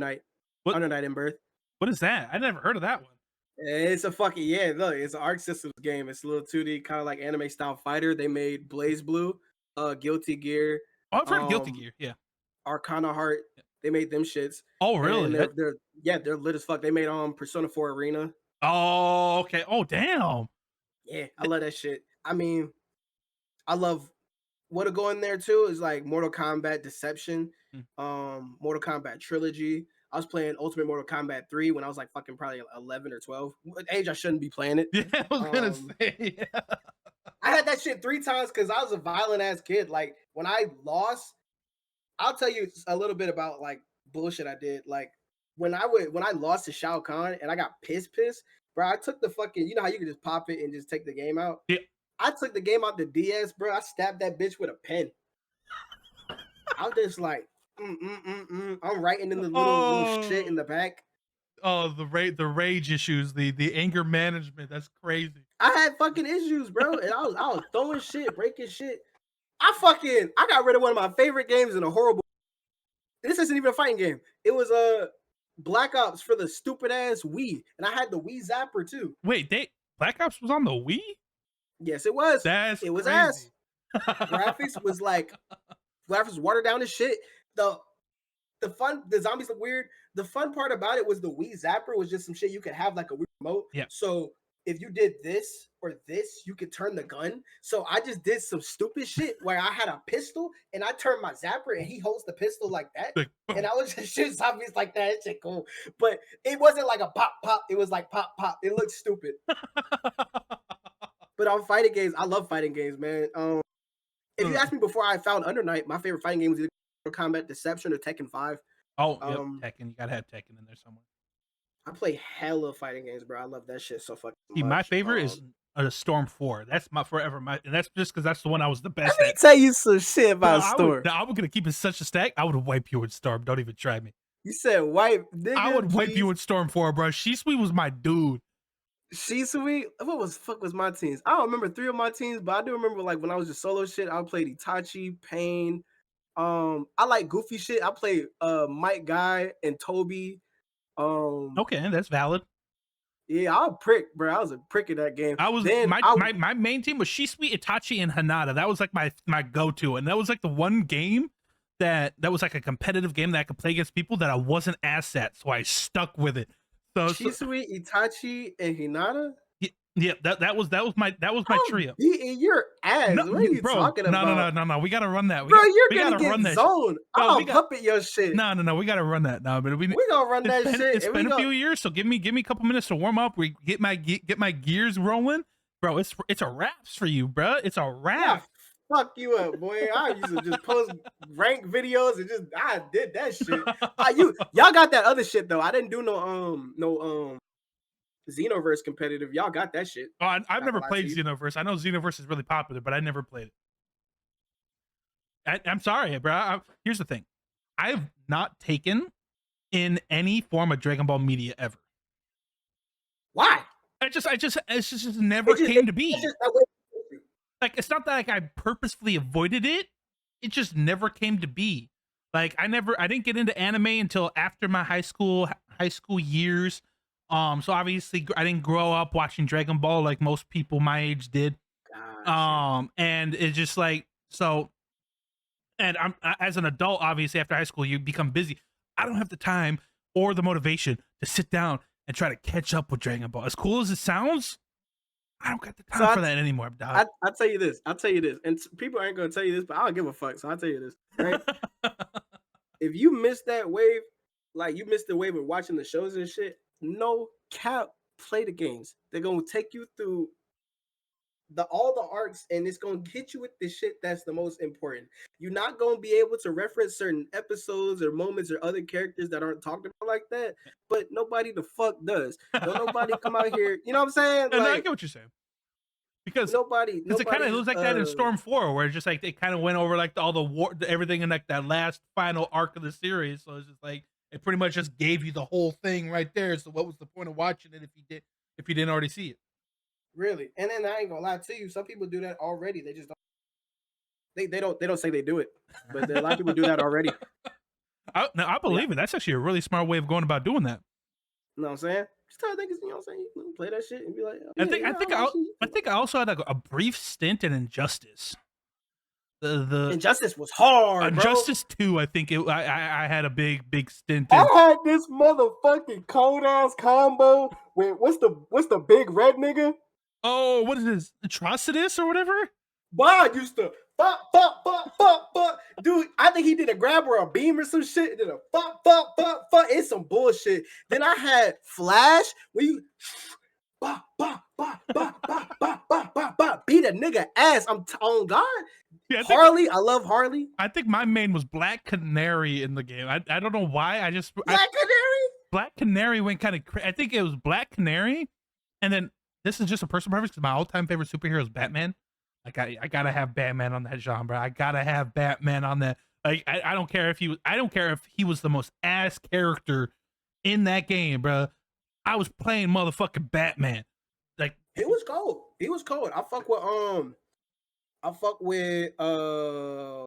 What Under Night in Birth. what is that? I never heard of that one. It's a fucking yeah. Look, it's an Arc Systems game. It's a little 2D kind of like anime style fighter. They made Blaze Blue, Guilty Gear, Oh, I've heard of Guilty um, Gear. Yeah. Arcana Heart. Yeah. They made them shits, Oh, and really? they're yeah they're lit as fuck. They made Persona 4 Arena. Oh, okay. Oh, damn. Yeah, I love that shit. I mean, I love what'll go in there too is like Mortal Kombat Deception, Mm. Mortal Kombat Trilogy. I was playing Ultimate Mortal Kombat 3 when I was like fucking probably 11 or 12. Age I shouldn't be playing it. Yeah, I was gonna Um, say. Yeah. I had that shit 3 times because I was a violent ass kid. Like when I lost, I'll tell you a little bit about like bullshit I did. Like when I lost to Shao Kahn and I got pissed, bro. I took the fucking you know how you can just pop it and just take the game out. Yeah. I took the game out the DS, bro. I stabbed that bitch with a pen. I was just like, I'm writing in the little shit in Oh. the back. Oh, the rage issues, the anger management. That's crazy. I had fucking issues, bro, and I was throwing shit, breaking shit. I got rid of one of my favorite games in a horrible. This isn't even a fighting game. It was a Black Ops for the stupid ass Wii, and I had the Wii Zapper too. Wait, Black Ops was on the Wii? Yes, it was. That's It was ass. crazy. Graphics was like graphics watered down as shit. The the zombies look weird. The fun part about it was the Wii Zapper was just some shit you could have like a Wii remote. Yeah. So if you did this or this, you could turn the gun. So I just did some stupid shit where I had a pistol and I turned my Zapper and he holds the pistol like that. Like, And boom. I was just shooting zombies like that. It's shit cool. But it wasn't like a pop pop. It was like pop pop. It looked stupid. But on fighting games, I love fighting games, man. If you asked me before I found Under Night, my favorite fighting game was either Mortal Kombat Deception or Tekken 5. Oh, yep, Um, Tekken. You gotta have Tekken in there somewhere. I play hella fighting games, bro. I love that shit so fucking See, my much. favorite is Storm 4. That's my forever. And that's just because that's the one I was the Let best me at. tell you some shit Bro, about Storm. I was gonna keep it such a stack. I would wipe you with Storm. Don't even try me. You said white I nigga, would wipe you please. with Storm 4, bro. Shisui was my dude. Shisui. What was fuck was my teams? I don't remember 3 of my teams, but I do remember like when I was just solo shit. I played Itachi, Pain. I like goofy shit. I played Mike Guy and Toby. Okay, that's valid. Yeah, I was a prick, bro. I was a prick in that game. I was Then I my main team was Shisui, Itachi, and Hanada. That was like my go to, and that was like the one game that was like a competitive game that I could play against people that I wasn't ass at, so I stuck with it. So Shisui, Itachi, and Hinata. yeah, that was my I'm trio. beating your ass. No, What are you bro, talking about? no. We gotta run that. Bro, you're We gonna gotta run get that. zoned. No, I'll puppet your shit. No. We gotta run that. No, but We gonna run that shit. It's And we been a gonna, few years, so give me a couple minutes to warm up. We get my gears rolling, bro. It's a wraps for you, bro. It's a yeah, wrap. fuck you up, boy. I used to just post rank videos and I did that shit. Y'all got that other shit though. I didn't do no Xenoverse competitive. Y'all got that shit. Oh, I've Not never gonna lie to played you. Xenoverse. I know Xenoverse is really popular, but I never played it. I'm sorry, bro. Here's the thing. I've not taken in any form of Dragon Ball media ever. Why? It's just never It just came to it's be. just that way. Like, it's not that like I purposefully avoided it. It just never came to be. Like, I didn't get into anime until after my high school years. So obviously I didn't grow up watching Dragon Ball like most people my age did. Got you. And it's just like so. And as an adult, obviously after high school, you become busy. I don't have the time or the motivation to sit down and try to catch up with Dragon Ball. As cool as it sounds, I don't got the So time for that anymore, dog. I'll tell you this. I'll tell you this, and people aren't gonna tell you this, but I don't give a fuck. So I'll tell you this, right? If you miss that wave, like you missed the wave of watching the shows and shit, no cap, play the games. They're gonna take you through all the arcs, and it's gonna hit you with the shit that's the most important. You're not gonna be able to reference certain episodes or moments or other characters that aren't talked about like that, but nobody the fuck does. Don't nobody come out here, you know what I'm saying? And I Like get what you're saying. Because nobody, it kind of nobody's was like that in Storm 4, where it's just like they kind of went over like all the war, everything in like that last final arc of the series. So it's just like it pretty much just gave you the whole thing right there. So what was the point of watching it if you didn't already see it? really. And then I ain't gonna lie to you, some people do that already. They just don't. They don't say they do it, but a lot of people do that already. I believe it. That's actually a really smart way of going about doing that. You know what I'm saying? Just try to think, you know what I'm saying? You can play that shit and be like, oh, I think I also had a brief stint in Injustice. The Injustice was hard, bro. Injustice 2, I think I had a big stint in. I had this motherfucking cold ass combo with what's the big red nigga? Oh, what is this? Atrocitus or whatever? Bob used to fuck. Dude, I think he did a grab or a beam or some shit. Did a fuck. It's some bullshit. Then I had Flash where you beat a nigga ass. I'm on God. Yeah, Harley, I love Harley. I think my main was Black Canary in the game. I don't know why. Black Canary went kind of. I think it was Black Canary, and then this is just a personal preference because my all-time favorite superhero is Batman. Like I gotta have Batman on that genre. I gotta have Batman on that. Like I don't care if he was the most ass character in that game, bro. I was playing motherfucking Batman. Like he was cold. He was cold. I fuck with the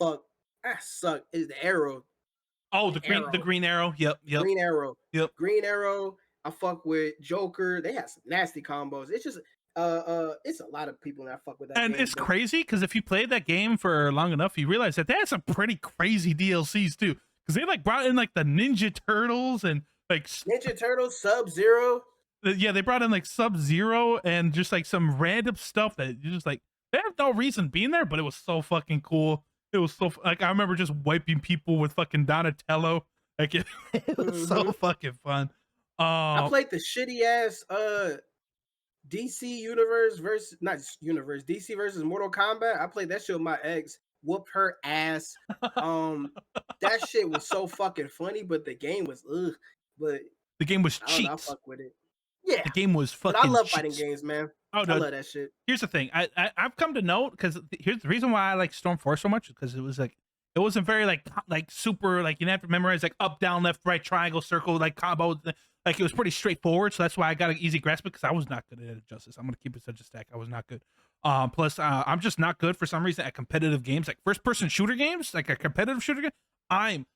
fuck. I suck. Is the Arrow. Oh, the Green Arrow. Yep. Green Arrow. Yep. Green Arrow. I fuck with Joker. They have some nasty combos. It's just it's a lot of people that fuck with that and game, it's crazy because if you played that game for long enough, you realize that they had some pretty crazy DLCs too. Because they like brought in like the Ninja Turtles and like Ninja Turtles, Sub-Zero. Yeah, they brought in like Sub-Zero and just like some random stuff that you just like they have no reason being there, but it was so fucking cool. It was so like I remember just wiping people with fucking Donatello. Like it was so fucking fun. I played the shitty ass DC universe versus not universe DC versus Mortal Kombat. I played that shit with my ex. Whooped her ass. That shit was so fucking funny, but the game was ugh. But the game was cheats. I fuck with it. Yeah, the game was fucking. But I love cheats. fighting games, man. Oh, no. I love that shit. Here's the thing. I've come to know because here's the reason why I like Storm 4 so much because it was like it wasn't very like super like you didn't have to memorize like up, down, left, right, triangle, circle, like combo. Like it was pretty straightforward, so that's why I got an easy grasp because I was not good at Injustice. I'm gonna keep it such a stack. I was not good. Plus, I'm just not good for some reason at competitive games, like first-person shooter games, like a competitive shooter game. I'm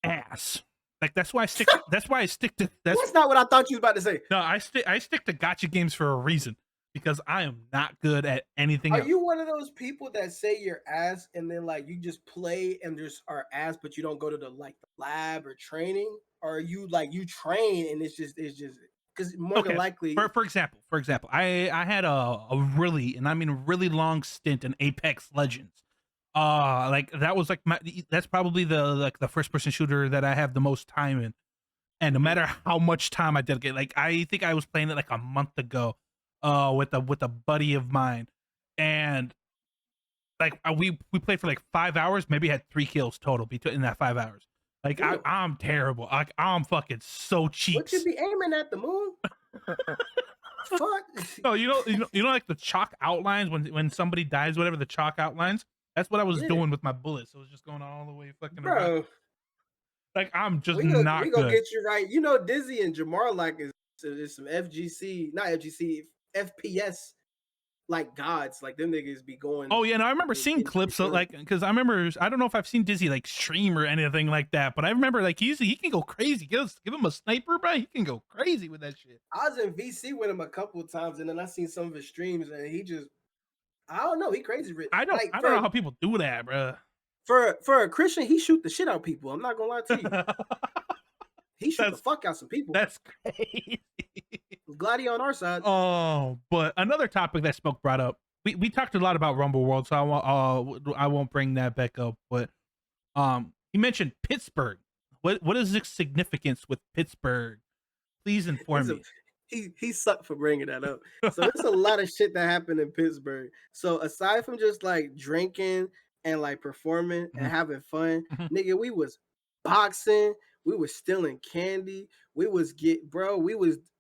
ass. Like that's why I stick. That's why I stick to. That's not what I thought you was about to say. No, I stick to gotcha games for a reason because I am not good at anything. Are else. you one of those people that say you're ass and then like you just play and just are ass, but you don't go to the lab or training? Or are you like you train and it's just because more than likely. For example, I had a really and I mean really long stint in Apex Legends. Like that was like that's probably the first person shooter that I have the most time in. And no matter how much time I dedicate, like I think I was playing it like a month ago, with a buddy of mine, and like we played for like 5 hours, maybe had 3 kills total between in that 5 hours. Like Damn. I'm terrible. Like I'm fucking so What you cheeks. be aiming at the moon? Fuck. No, like the chalk outlines when somebody dies, whatever the chalk outlines. That's what I was Yeah, doing with my bullets. So it was just going all the way fucking around. bro. Like I'm just We not gonna good. get you right. You know, Dizzy and Jamar like is some FGC, not FGC, FPS like gods. Like them niggas be going Oh yeah, no, I remember and seeing getting shit clips of done. like because I remember I don't know if I've seen Dizzy like stream or anything like that, but I remember like he can go crazy. Give him a sniper, bro. He can go crazy with that shit. I was in VC with him a couple of times, and then I seen some of his streams, and he just I don't know, he crazy rich. Like I don't know how people do that, bro. for a Christian, he shoot the shit out of people. I'm not gonna lie to you. He shoot the that's fuck out some people. that's crazy. Glad he on our side. Oh, but another topic that Smoke brought up. We talked a lot about Rumble World, so I won't bring that back up. But he mentioned Pittsburgh. What is the significance with Pittsburgh? Please inform me. He sucked for bringing that up. So there's a lot of shit that happened in Pittsburgh. So aside from just like drinking and like performing and having fun, nigga, we was boxing, we was stealing candy, we was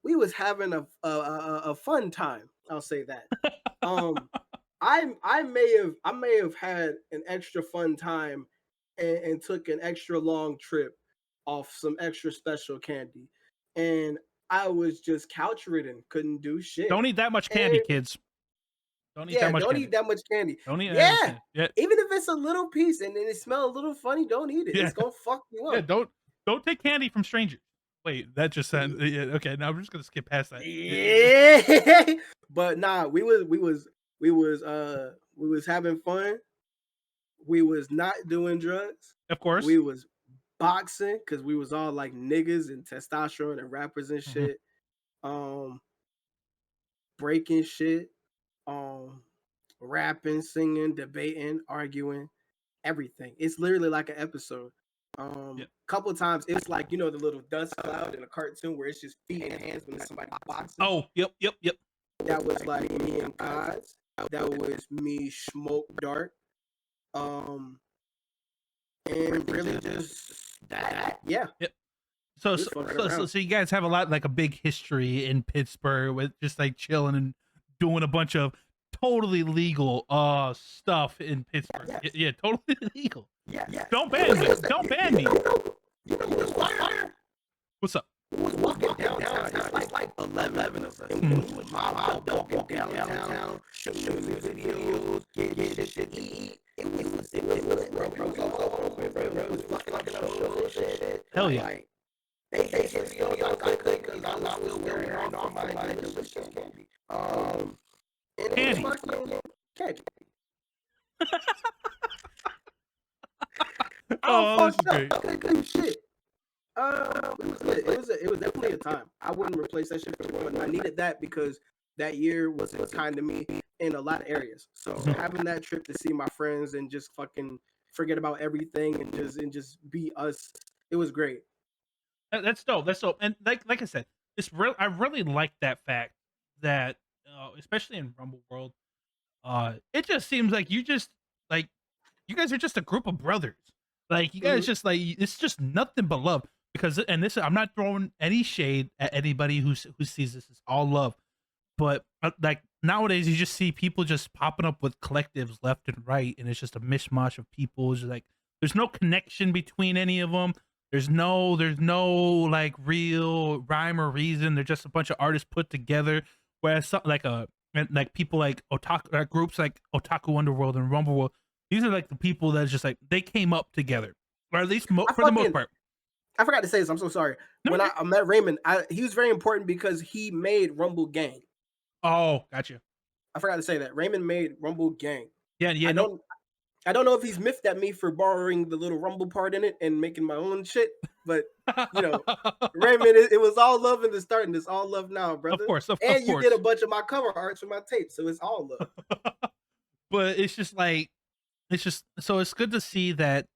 we was having a fun time. I'll say that. I may have had an extra fun time and took an extra long trip off some extra special candy. And I was just couch ridden, couldn't do shit. Don't eat that much candy, kids. Don't eat that much don't candy. eat that much candy. Don't eat Yeah. yeah. Even if it's a little piece and then it smells a little funny, don't eat it. Yeah. It's gonna fuck you up. Yeah, don't take candy from strangers. Wait, that just sounded yeah, okay. Now I'm just gonna skip past that. Yeah. But nah, we was having fun. We was not doing drugs. Of course. We was boxing because we was all like niggas and testosterone and rappers and shit. Breaking shit. Rapping, singing, debating, arguing, everything. It's literally like an episode. Couple of times it's like, you know, the little dust cloud in a cartoon where it's just feet and hands when somebody boxing. Oh, yep. That was like me and Kaz. That was me, Smoke Dark. And really just that. Yeah. Yep. So you guys have a big history in Pittsburgh with just like chilling and doing a bunch of totally legal stuff in Pittsburgh. Yeah, totally legal. Yeah. Don't ban me. Don't ban me. You know what's fire? What's up? We was walking downtown. It's like 11 of us. And we was mob walking downtown, shooting videos, getting shit to eat. It was fucking like a show shit. Hell yeah. Like, they hit me on y'all because I was wearing off my delicious candy. Candy. Candy. Oh, that's great. Good shit. It was definitely a time. I wouldn't replace that shit for one. I needed that because that year was kind to me in a lot of areas. So having that trip to see my friends and just fucking forget about everything and just be us, it was great. That's dope. That's dope. And like I said, I really like that fact that especially in Rumble World, it just seems like you guys are just a group of brothers. Like you guys just like it's just nothing but love. Because I'm not throwing any shade at anybody who sees this. It's all love. But like nowadays, you just see people just popping up with collectives left and right, and it's just a mishmash of people. It's just like there's no connection between any of them. There's no like real rhyme or reason. They're just a bunch of artists put together. Whereas like people like otaku groups like Otaku Underworld and Rumble World, these are like the people that's just like they came up together, or at least for the most part. I forgot to say this. I'm so sorry. No, when I met Raymond, he was very important because he made Rumble Gang. Oh, gotcha. I forgot to say that. Raymond made Rumble Gang. Yeah. I don't know if he's miffed at me for borrowing the little Rumble part in it and making my own shit, but you know, Raymond, it was all love in the start, and it's all love now, brother. Of course, and you did a bunch of my cover arts for my tape, so it's all love. But it's just so it's good to see that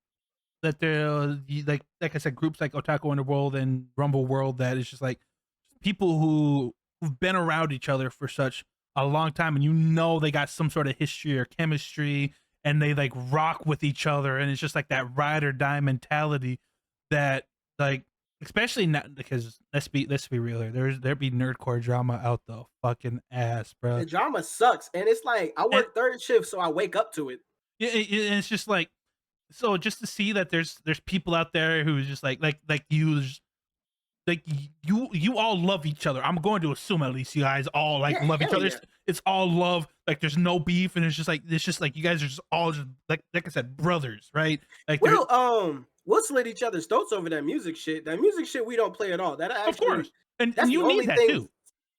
there like I said, groups like Otaku Underworld and Rumble World that is just like people who've been around each other for such a long time, and you know they got some sort of history or chemistry, and they like rock with each other, and it's just like that ride or die mentality that like especially not because let's be real here. There be nerdcore drama out the fucking ass, bro. The drama sucks, and it's like I And work third shift, so I wake up to it. it's just like so just to see that there's people out there who's just like you like you all love each other. I'm going to assume at least you guys all like Yeah, love each hell other. yeah. It's all love. Like there's no beef, and it's just like you guys are just all just like I said, brothers, right? Like they're We'll slit each other's throats over that music shit. That music shit we don't play at all. That of actually, course, that's and the you need only that thing. too.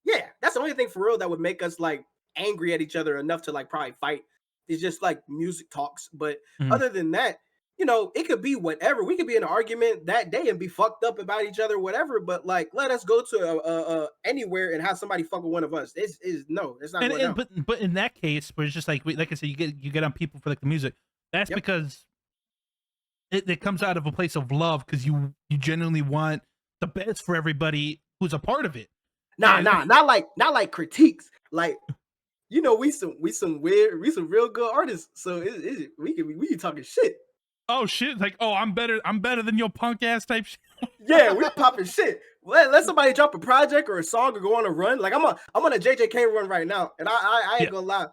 Yeah, that's the only thing for real that would make us like angry at each other enough to like probably fight. It's just like music talks. But Mhm. other than that, you know, it could be whatever. We could be in an argument that day and be fucked up about each other, whatever. But like, let us go to anywhere and have somebody fuck with one of us. It's is no, it's not going And down. but in that case, where it's just like like I said, you get on people for like the music. That's Yep. because it comes out of a place of love because you genuinely want the best for everybody who's a part of it. Nah, And nah, not like critiques. Like you know, we some real good artists. So we can talking shit. oh shit, like oh I'm better than your punk ass type shit. Yeah, we popping shit. Let somebody drop a project or a song or go on a run. Like I'm on a JJK run right now, and I Yeah, ain't gonna lie,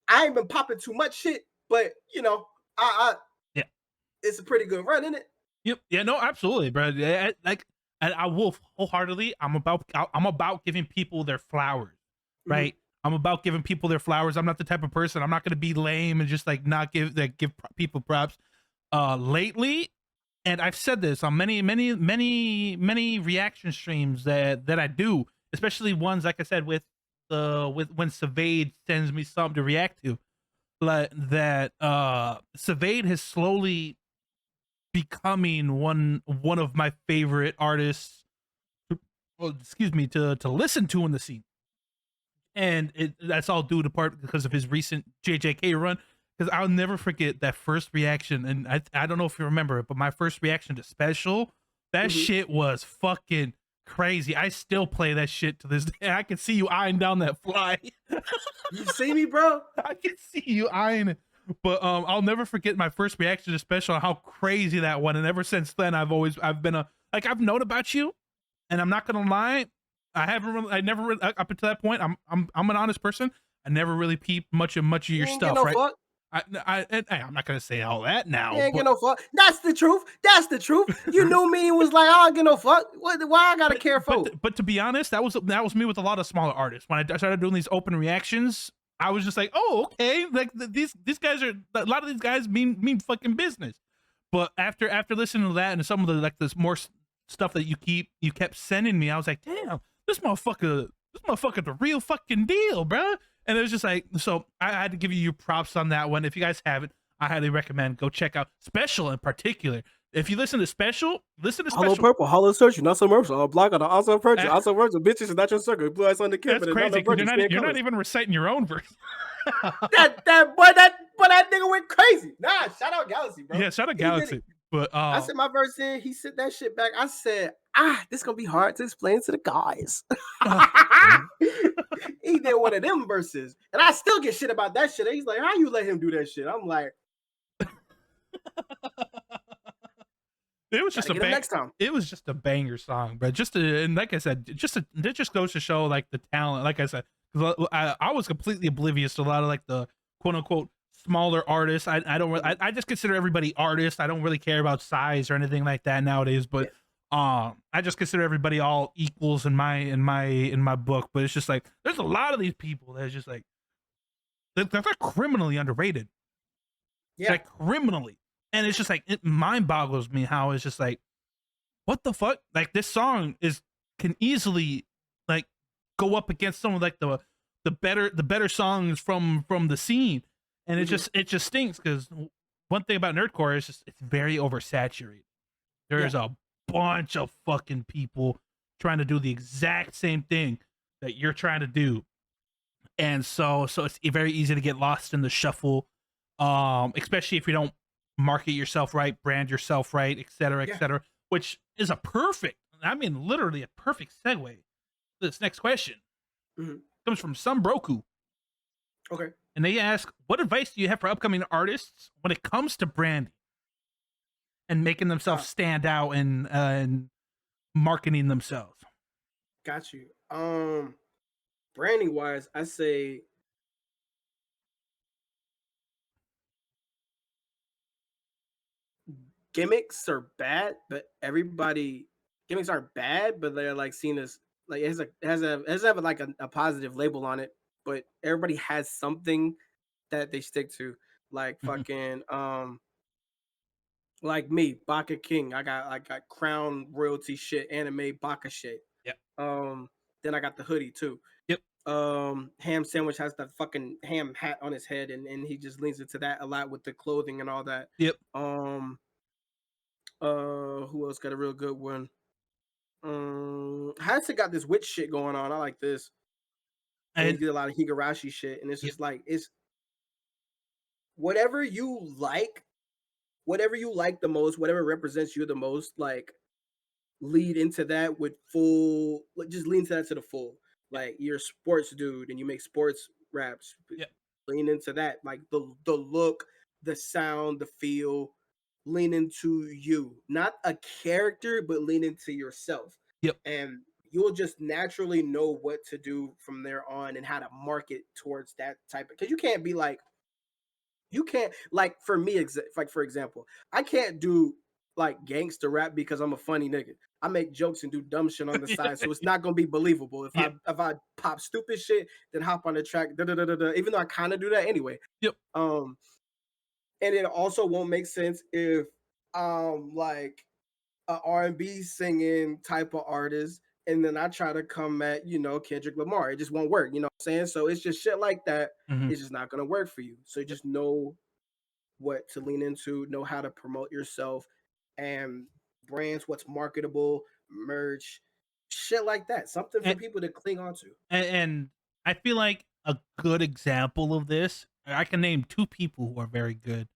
I ain't been popping too much shit, but you know, I yeah. it's a pretty good run, isn't it? Yep. Yeah, no, absolutely, bro. Yeah, like, and I will wholeheartedly. I'm about giving people their flowers, Mhm. right? I'm about giving people their flowers. I'm not the type of person. I'm not gonna be lame and just like not give people props. Lately, and I've said this on many reaction streams that I do, especially ones like I said with when Sivade sends me something to react to, like that. Sivade has slowly becoming one of my favorite artists well, excuse me to listen to in the scene, and that's all due to part because of his recent JJK run, because I'll never forget that first reaction, and I don't know if you remember it, but my first reaction to Special, that Mhm. shit was fucking crazy. I still play that shit to this day. I can see you eyeing down that fly. You see me, bro? I can see you eyeing it. But I'll never forget my first reaction to Special and how crazy that one. And ever since then, I've been a like I've known about you, and I'm not gonna lie, I never really, up until that point, I'm an honest person. I never really peeped much of You your ain't get stuff, no right? fuck. I'm not gonna say all that You now, ain't get but no fuck. That's the truth. That's the truth. You knew me and was like, I don't get no fuck. What? Why I gotta care for? but to be honest, that was me with a lot of smaller artists. When I started doing these open reactions, I was just like, oh, okay, like these guys are a lot of these guys mean fucking business. But after listening to that and some of the like this more stuff that you kept sending me, I was like, damn, this motherfucker the real fucking deal, bro. And it was just like, so I had to give you your props on that one. If you guys haven't, I highly recommend go check out Special in particular. If you listen to Hollow Special. purple, hollow search, not so mercy. Block on the also purchase. Eh, Also purchase. Bitches is not your circle. Blue eyes on the kid, that's but it's not crazy no because virgin. Skin you're not colors. even reciting your own verse. That nigga went crazy. Nah, shout out Galaxy, bro. Yeah, shout out He did it. Galaxy. But I sent my verse in. He sent that shit back. I said, this gonna be hard to explain to the guys. He did one of them verses, and I still get shit about that shit. He's like, how you let him do that shit? I'm like, it was just gotta a get him bang. next time. It was just a banger song, but and like I said, that just goes to show like the talent. Like I said, 'cause I was completely oblivious to a lot of like the quote unquote smaller artists. I don't really, I just consider everybody artists. I don't really care about size or anything like that nowadays. But Yeah. I just consider everybody all equals in my book. But it's just like there's a lot of these people that's just like they're criminally underrated. Yeah. Like criminally. And it's just like it mind boggles me how it's just like, what the fuck? Like this song can easily like go up against some of like the better songs from the scene. And Mhm. it just stinks because one thing about nerdcore is just it's very oversaturated. Yeah. There's a bunch of fucking people trying to do the exact same thing that you're trying to do. And so it's very easy to get lost in the shuffle, especially if you don't market yourself right, brand yourself right, Yeah. etc., which is I mean literally a perfect segue to this next question. Mhm. Comes from some Broku, Okay. and they ask, what advice do you have for upcoming artists when it comes to branding? and making themselves Uh, stand out and marketing themselves. got you. Branding wise, I say gimmicks are bad, but everybody gimmicks aren't bad, but they're like seen as like it has to have like a positive label on it. But everybody has something that they stick to. Like Mhm. fucking like me, Baka King. I got crown royalty shit, anime Baka shit. Yep. Um then I got the hoodie too. Yep. Ham Sandwich has that fucking ham hat on his head, and he just leans into that a lot with the clothing and all that. Yep. Um who else got a real good one? Hansa got this witch shit going on. I like this. And he And did a lot of Higurashi shit. And it's yep. just like it's whatever you whatever you like the most, whatever represents you the most, like lead into that with full like, just lean into that to the full. Yep. Like you're a sports dude and you make sports raps. Yep. Lean into that. Like the look, the sound, the feel, lean into you. Not a character, but lean into yourself. Yep. And you'll just naturally know what to do from there on and how to market towards that type of because you can't be like you can't like for me like for example, I can't do like gangster rap because I'm a funny nigga. I make jokes and do dumb shit on the side, so it's not gonna be believable. Yep. If I pop stupid shit, then hop on the track, da da da da da. Even though I kind of do that anyway. Yep. Um, and it also won't make sense if like a R&B singing type of artist, and then I try to come at Kendrick Lamar. It just won't work. You know what I'm saying? So it's just shit like that. Mhm. It's just not gonna work for you. So Yep. just know what to lean into, know how to promote yourself and brands, what's marketable, merch, shit like that. Something for And people to cling on to. and I feel like a good example of this, I can name 2 people who are very good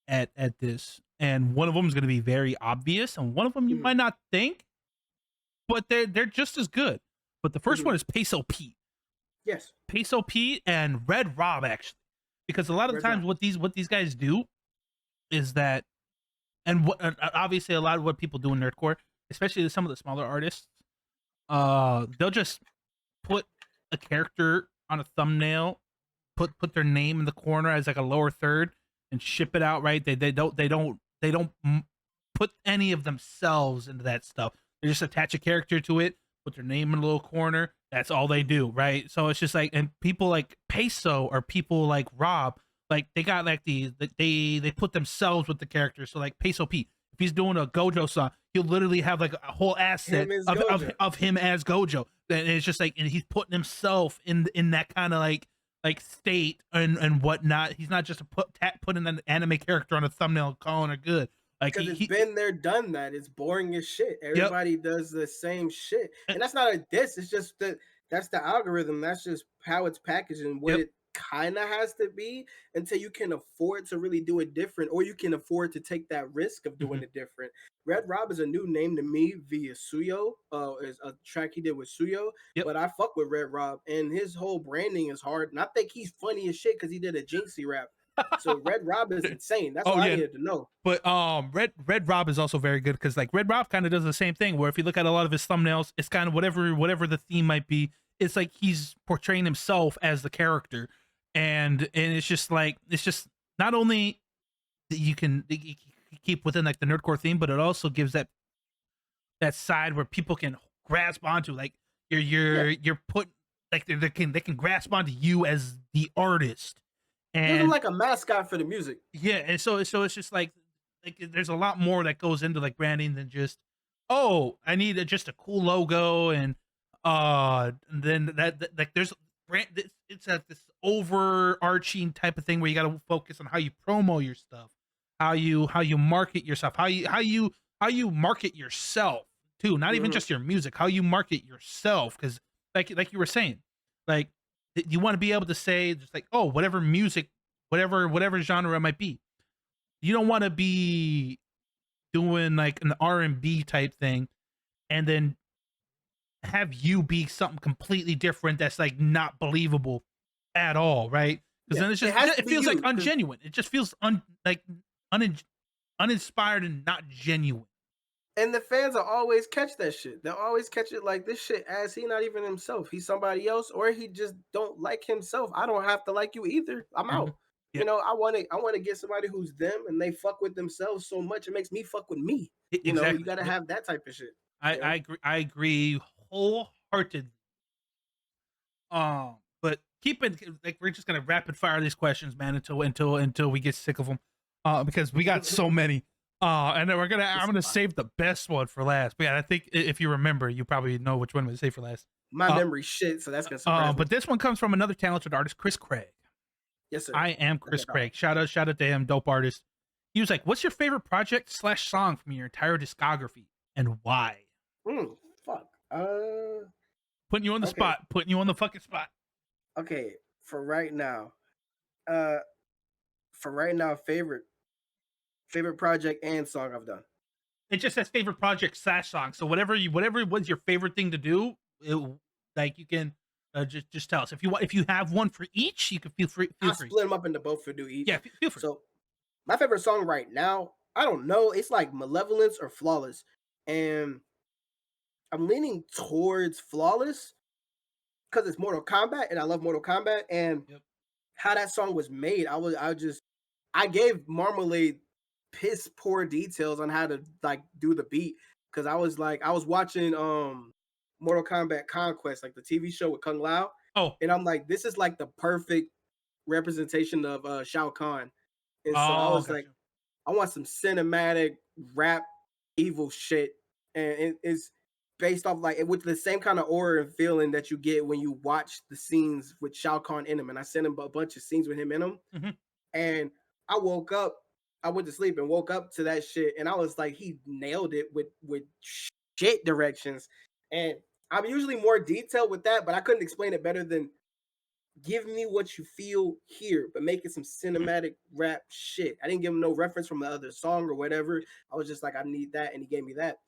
at this, and one of them is gonna be very obvious, and one of them you Mhm, might not think, but they're just as good. But the first mhm. one is Peso Pete. Yes, Peso Pete and Red Rob actually, because a lot of the Red times Rob. what these guys do is that, and what obviously a lot of what people do in nerdcore, especially some of the smaller artists, they'll just put a character on a thumbnail, put their name in the corner as like a lower third, and ship it out. Right? They don't put any of themselves into that stuff. They just attach a character to it, put their name in a little corner. That's all they do, right? So it's just like, and people like Peso or people like Rob, like they got like they put themselves with the character. So like Peso Pete, if he's doing a Gojo song, he'll literally have like a whole asset Him is of Gojo. him as Gojo. And it's just like, and he's putting himself in that kind of like state and whatnot. He's not just putting an anime character on a thumbnail and calling it good. Like Because it's he been there, done that. It's boring as shit. yep. Everybody does the same shit. uh, And that's not a diss. It's just that that's the algorithm. That's just how it's packaged and what Yep. it kind of has to be until you can afford to really do it different or you can afford to take that risk of doing Mhm. it different. Red Rob is a new name to me via Suyo. Is a track he did with Suyo. Yep. But I fuck with Red Rob and his whole branding is hard. And I think he's funny as shit because he did a Jinxie rap. So Red Rob is insane. That's Oh all I yeah. needed to know. But Red Rob is also very good because like Red Rob kind of does the same thing where if you look at a lot of his thumbnails, it's kind of whatever the theme might be. It's like he's portraying himself as the character, and it's just like it's just not only that you keep within like the nerdcore theme, but it also gives that side where people can grasp onto. Like you're Yeah. you're put like they can grasp onto you as the artist, Gives him and like a mascot for the music. yeah, and so it's just like there's a lot more that goes into like branding than just, oh, I need just a cool logo and then like there's brand it's a this overarching type of thing where you got to focus on how you promo your stuff, how you market yourself, how you market yourself too, not even Mhm. just your music, how you market yourself, because like you were saying, like you want to be able to say just like, oh, whatever music, whatever genre it might be, you don't want to be doing like an R&B type thing and then have you be something completely different that's like not believable at all, right? Because Yeah, then it's it just has to it be feels like you. 'Cause ungenuine. It just feels like uninspired and not genuine. And the fans will always catch that shit. They'll always catch it like this shit as he not even himself. He's somebody else, or he just don't like himself. I don't have to like you either. I'm Mhm. out. Yeah, I want to get somebody who's them and they fuck with themselves so much it makes me fuck with me. You exactly. gotta Yep. have that type of shit. I You I know? agree. I agree wholeheartedly. But keep it like we're just gonna rapid fire these questions, man, until we get sick of them, because we got so many. And then I'm It's gonna fine. save the best one for last. But yeah, I think if you remember, you probably know which one to save for last. My Uh, memory shit, so that's gonna surprise me. but this one comes from another talented artist, Chris Craig. Yes, sir. I am That's Chris a dog. Craig. Shout out to him, dope artist. He was like, "What's your favorite project / song from your entire discography, and why?" Fuck. Putting you on the Okay. spot. Putting you on the fucking spot. Okay. For right now, uh, favorite project and song I've done. It just says favorite project / song. So whatever was your favorite thing to do, like you can just tell us if you have one for each. You can feel I'll free. split them up into both for do Yeah, each. feel free. So my favorite song right now, I don't know. It's like Malevolence or Flawless. And I'm leaning towards Flawless because it's Mortal Kombat and I love Mortal Kombat. And Yep. how that song was made, I gave Marmalade piss poor details on how to like do the beat. Cause I was watching Mortal Kombat Conquest, like the TV show with Kung Lao. Oh, And I'm like, this is like the perfect representation of Shao Kahn. And so I oh, was got like, you. I want some cinematic rap evil shit, and it's based off like with the same kind of aura and feeling that you get when you watch the scenes with Shao Kahn in them. And I sent him a bunch of scenes with him in them, Hmm. and I woke up. I went to sleep and woke up to that shit, and I was like, he nailed it with shit directions. And I'm usually more detailed with that, but I couldn't explain it better than give me what you feel here, but make it some cinematic rap shit. I didn't give him no reference from the other song or whatever. I was just like, I need that, and he gave me that.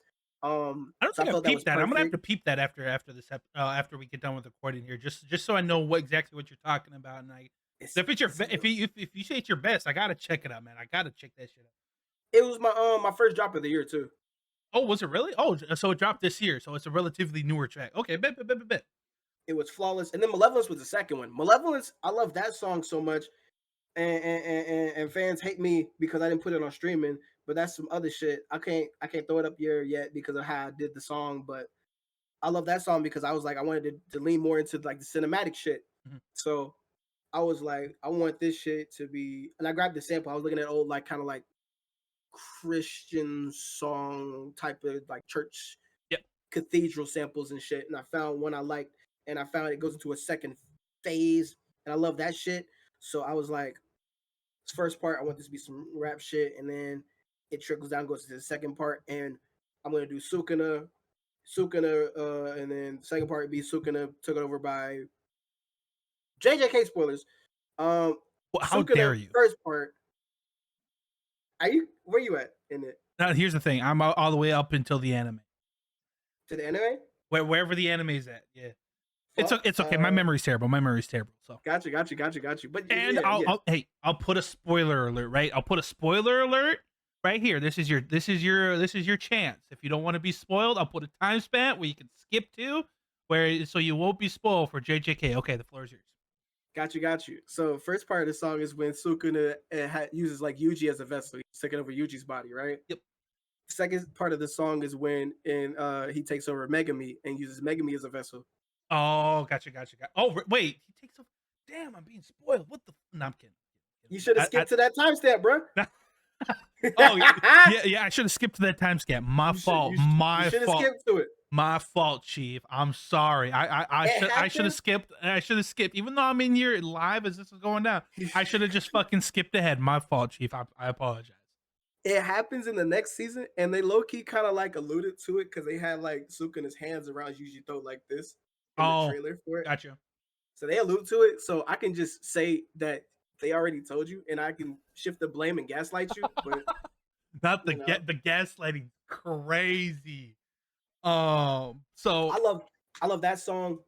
I don't So I think I've felt that was peeped that. I'm gonna have perfect. to peep that after this after we get done with recording here, just so I know what exactly what you're talking about. And I It's if it's your it's a if you say it's your best, I gotta check it out, man. I gotta check that shit out. it was my first drop of the year too. Oh, was it really? Oh, so it dropped this year, so it's a relatively newer track. Okay, bet. It was flawless, and then Malevolence was the second one. Malevolence, I love that song so much, and fans hate me because I didn't put it on streaming. But that's some other shit. I can't throw it up here yet because of how I did the song. But I love that song because I was like I wanted to lean more into like the cinematic shit. Mhm. So I was like, I want this shit to be, and I grabbed the sample. I was looking at old, like, kind of like Christian song type of like church Yep. cathedral samples and shit. And I found one I liked, and I found it goes into a second phase, and I love that shit. So I was like, this first part, I want this to be some rap shit, and then it trickles down, goes to the second part, and I'm gonna do Sukuna, and then the second part would be Sukuna took it over by JJK spoilers. Um, Well, how Sukuna dare you? first part. Are you where you at in it Now, here's the thing. I'm all the way up until the anime. to the anime? Wherever the anime is at. Yeah. Fuck. It's okay. My memory's terrible. My memory's terrible. So, Got you. But and yeah, yeah. I'll put a spoiler alert, right? I'll put a spoiler alert right here. This is your chance. If you don't want to be spoiled, I'll put a time span where you can skip to where so you won't be spoiled for JJK. Okay, the floor is yours. Got you. So first part of the song is when Sukuna uses like Yuji as a vessel. He's taking over Yuji's body, right? Yep. Second part of the song is when he takes over Megami and uses Megami as a vessel. Oh, gotcha. Oh, wait, he takes a. Damn, I'm being spoiled. What the? No, I'm kidding. You should have skipped to that timestamp, bro. Oh, yeah. I should have skipped to that time stamp. My fault. You should have skipped to it. My fault, Chief. I'm sorry. I should have skipped. I should have skipped. Even though I'm in here live as this is going down, I should have just fucking skipped ahead. My fault, Chief. I apologize. It happens in the next season, and they low key kind of like alluded to it because they had like Sukuna's hands around Yuji throat like this in the Oh, trailer for it. gotcha. So they allude to it. So I can just say that they already told you, and I can shift the blame and gaslight you. But Not the you know, the gaslighting crazy. So I love that song.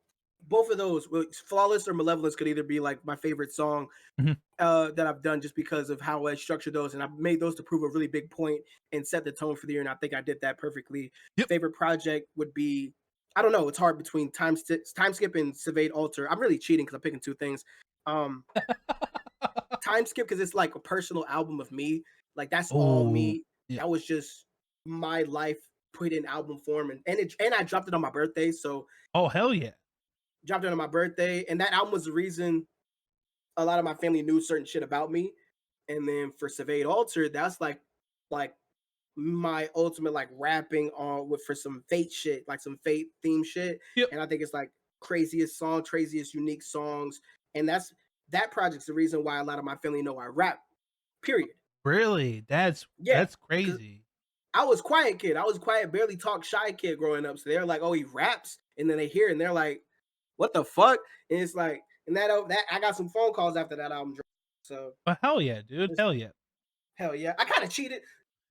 both of those, Flawless or Malevolence, could either be like my favorite song Mhm. that I've done just because of how I structured those, and I've made those to prove a really big point and set the tone for the year. And I think I did that perfectly. Yep. Favorite project would be, I don't know, it's hard between Time Skip and Sivade Alter. I'm really cheating because I'm picking two things. Um, Time Skip because it's like a personal album of me. Like that's all Oh, me. yeah. That was just my life put in album form, and I dropped it on my birthday. So Oh, hell yeah. dropped it on my birthday, and that album was the reason a lot of my family knew certain shit about me. And then for Sivade Alter, that's like my ultimate like rapping on with for some fate shit, like some fate theme shit. Yep. And I think it's like craziest song, craziest unique songs. And that project's the reason why a lot of my family know I rap. Period. Really? Yeah. That's crazy. I was quiet kid. I was quiet, barely talk shy kid growing up. So they're like, oh, he raps. And then they hear it and they're like, what the fuck? And it's like, and that I got some phone calls after that album dropped. So But hell yeah, dude. it's, Hell yeah. hell yeah. I kind of cheated.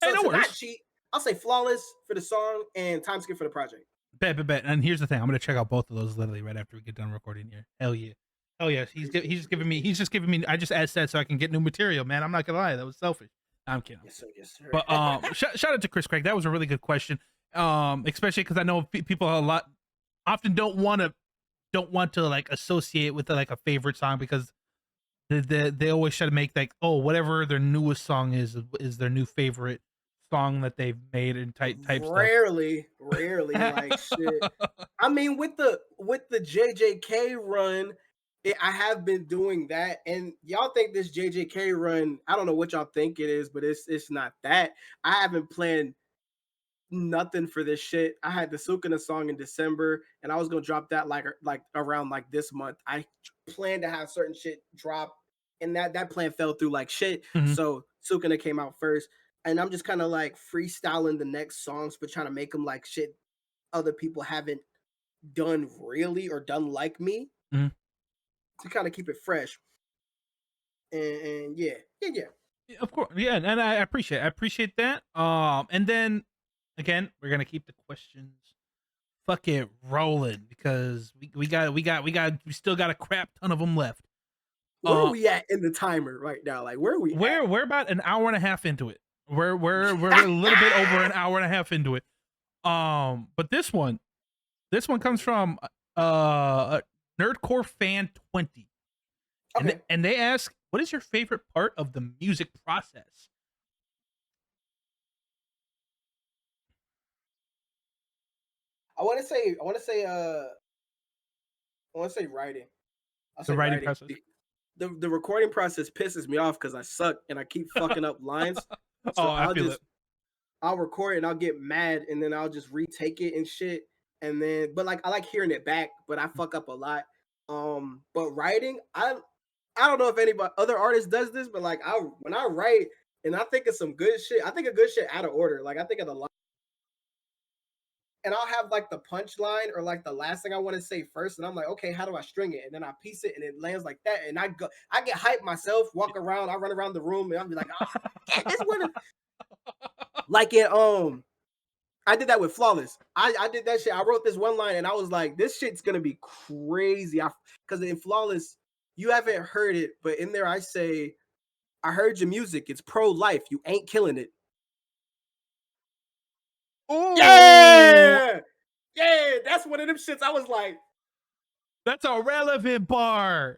Hey, So no to not worries. cheat, I'll say Flawless for the song and Time Skip for the project. Bet. And here's the thing. I'm gonna check out both of those literally right after we get done recording here. Hell yeah. Hell yeah. Appreciate He's you. just giving me. Appreciate He's you. just giving me. I just asked that so I can get new material, man. I'm not gonna lie. That was selfish. I'm kidding. Yes, sir. Yes, sir. But shout out to Chris Craig. That was a really good question. Especially because I know people a lot often don't want to like associate with like a favorite song because they always try to make like, oh, whatever their newest song is their new favorite song that they've made and type stuff. Rarely, like shit. I mean, with the JJK run, I have been doing that, and y'all think this JJK run. I don't know what y'all think it is, but it's not that. I haven't planned nothing for this shit. I had the Sukuna song in December, and I was gonna drop that like around like this month. I planned to have certain shit drop, and that plan fell through like shit. Mhm. So Sukuna came out first, and I'm just kind of like freestyling the next songs, but trying to make them like shit other people haven't done really or done like me Mhm. to kind of keep it fresh. And yeah. Yeah, of course, yeah, and I appreciate that. And then again, we're gonna keep the questions fucking rolling because we still got a crap ton of them left. Where are Uh, we at in the timer right now? Like, where are we at? we're about an hour and a half into it. We're a little bit over an hour and a half into it. But this one comes from Nerdcore fan 20, Okay. and they ask, what is your favorite part of the music process? I want to say writing. I'll The say writing writing. process. The recording process pisses me off because I suck and I keep fucking up lines. Oh, So I feel it. I'll record it and I'll get mad and then I'll just retake it and shit. And then but like I like hearing it back, but I fuck up a lot. But writing, I don't know if anybody other artists does this, but like when I write and I think of some good shit, I think of good shit out of order. Like I think of the line and I'll have like the punchline or like the last thing I want to say first, and I'm like, okay, how do I string it? And then I piece it, and it lands like that, and I get hyped myself, walk around, I run around the room, and I'm be like, oh, yeah, this one, like it, I did that with Flawless. I did that shit. I wrote this one line, and I was like, this shit's gonna be crazy. Because in Flawless, you haven't heard it, but in there I say, I heard your music. It's pro life. You ain't killing it. Oh, Yeah, yeah, that's one of them shits. I was like, that's a relevant bar.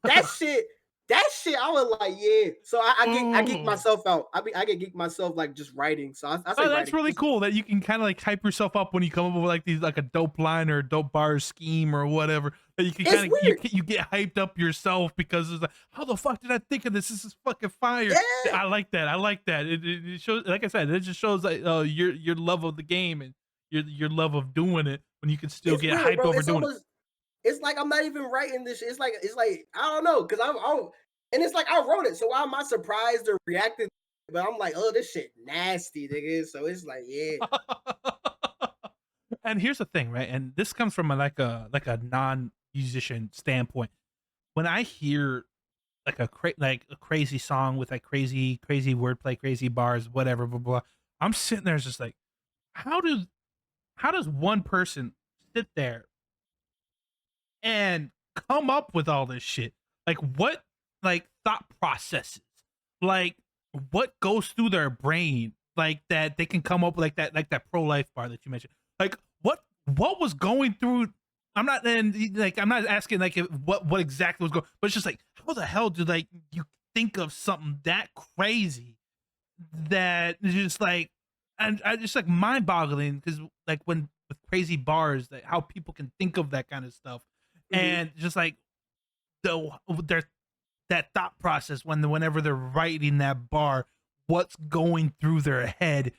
that shit, I was like, yeah. So I geek Ooh. myself out. I get geek myself like just writing. So I say Oh, that's writing. really cool that you can kind of like hype yourself up when you come up with like these like a dope line or a dope bar scheme or whatever that you can It's kind of weird. you get hyped up yourself because it's like, how the fuck did I think of this? This is fucking fire. Yeah, I like that. I like that. It shows, like I said, it just shows like your love of the game and your love of doing it when you can still it's get weird, hyped bro. over It's doing it. almost it's like I'm not even writing this shit. It's like I don't know because I'm and it's like I wrote it. So why am I surprised or reacting? But I'm like, oh, this shit nasty, nigga. So it's like, yeah, And here's the thing, right? And this comes from a non musician standpoint. When I hear like like a crazy song with like crazy wordplay, crazy bars, whatever, blah blah. I'm sitting there just like, how do how does one person sit there and come up with all this shit? Like what like thought processes? Like what goes through their brain like that they can come up with like that pro-life bar that you mentioned. Like what was going through I'm not and like I'm not asking like if, what exactly was going but it's just like how the hell did like you think of something that crazy that is just like and I just like mind boggling because like when with crazy bars that how people can think of that kind of stuff Mhm. and just like the their that thought process whenever they're writing that bar what's going through their head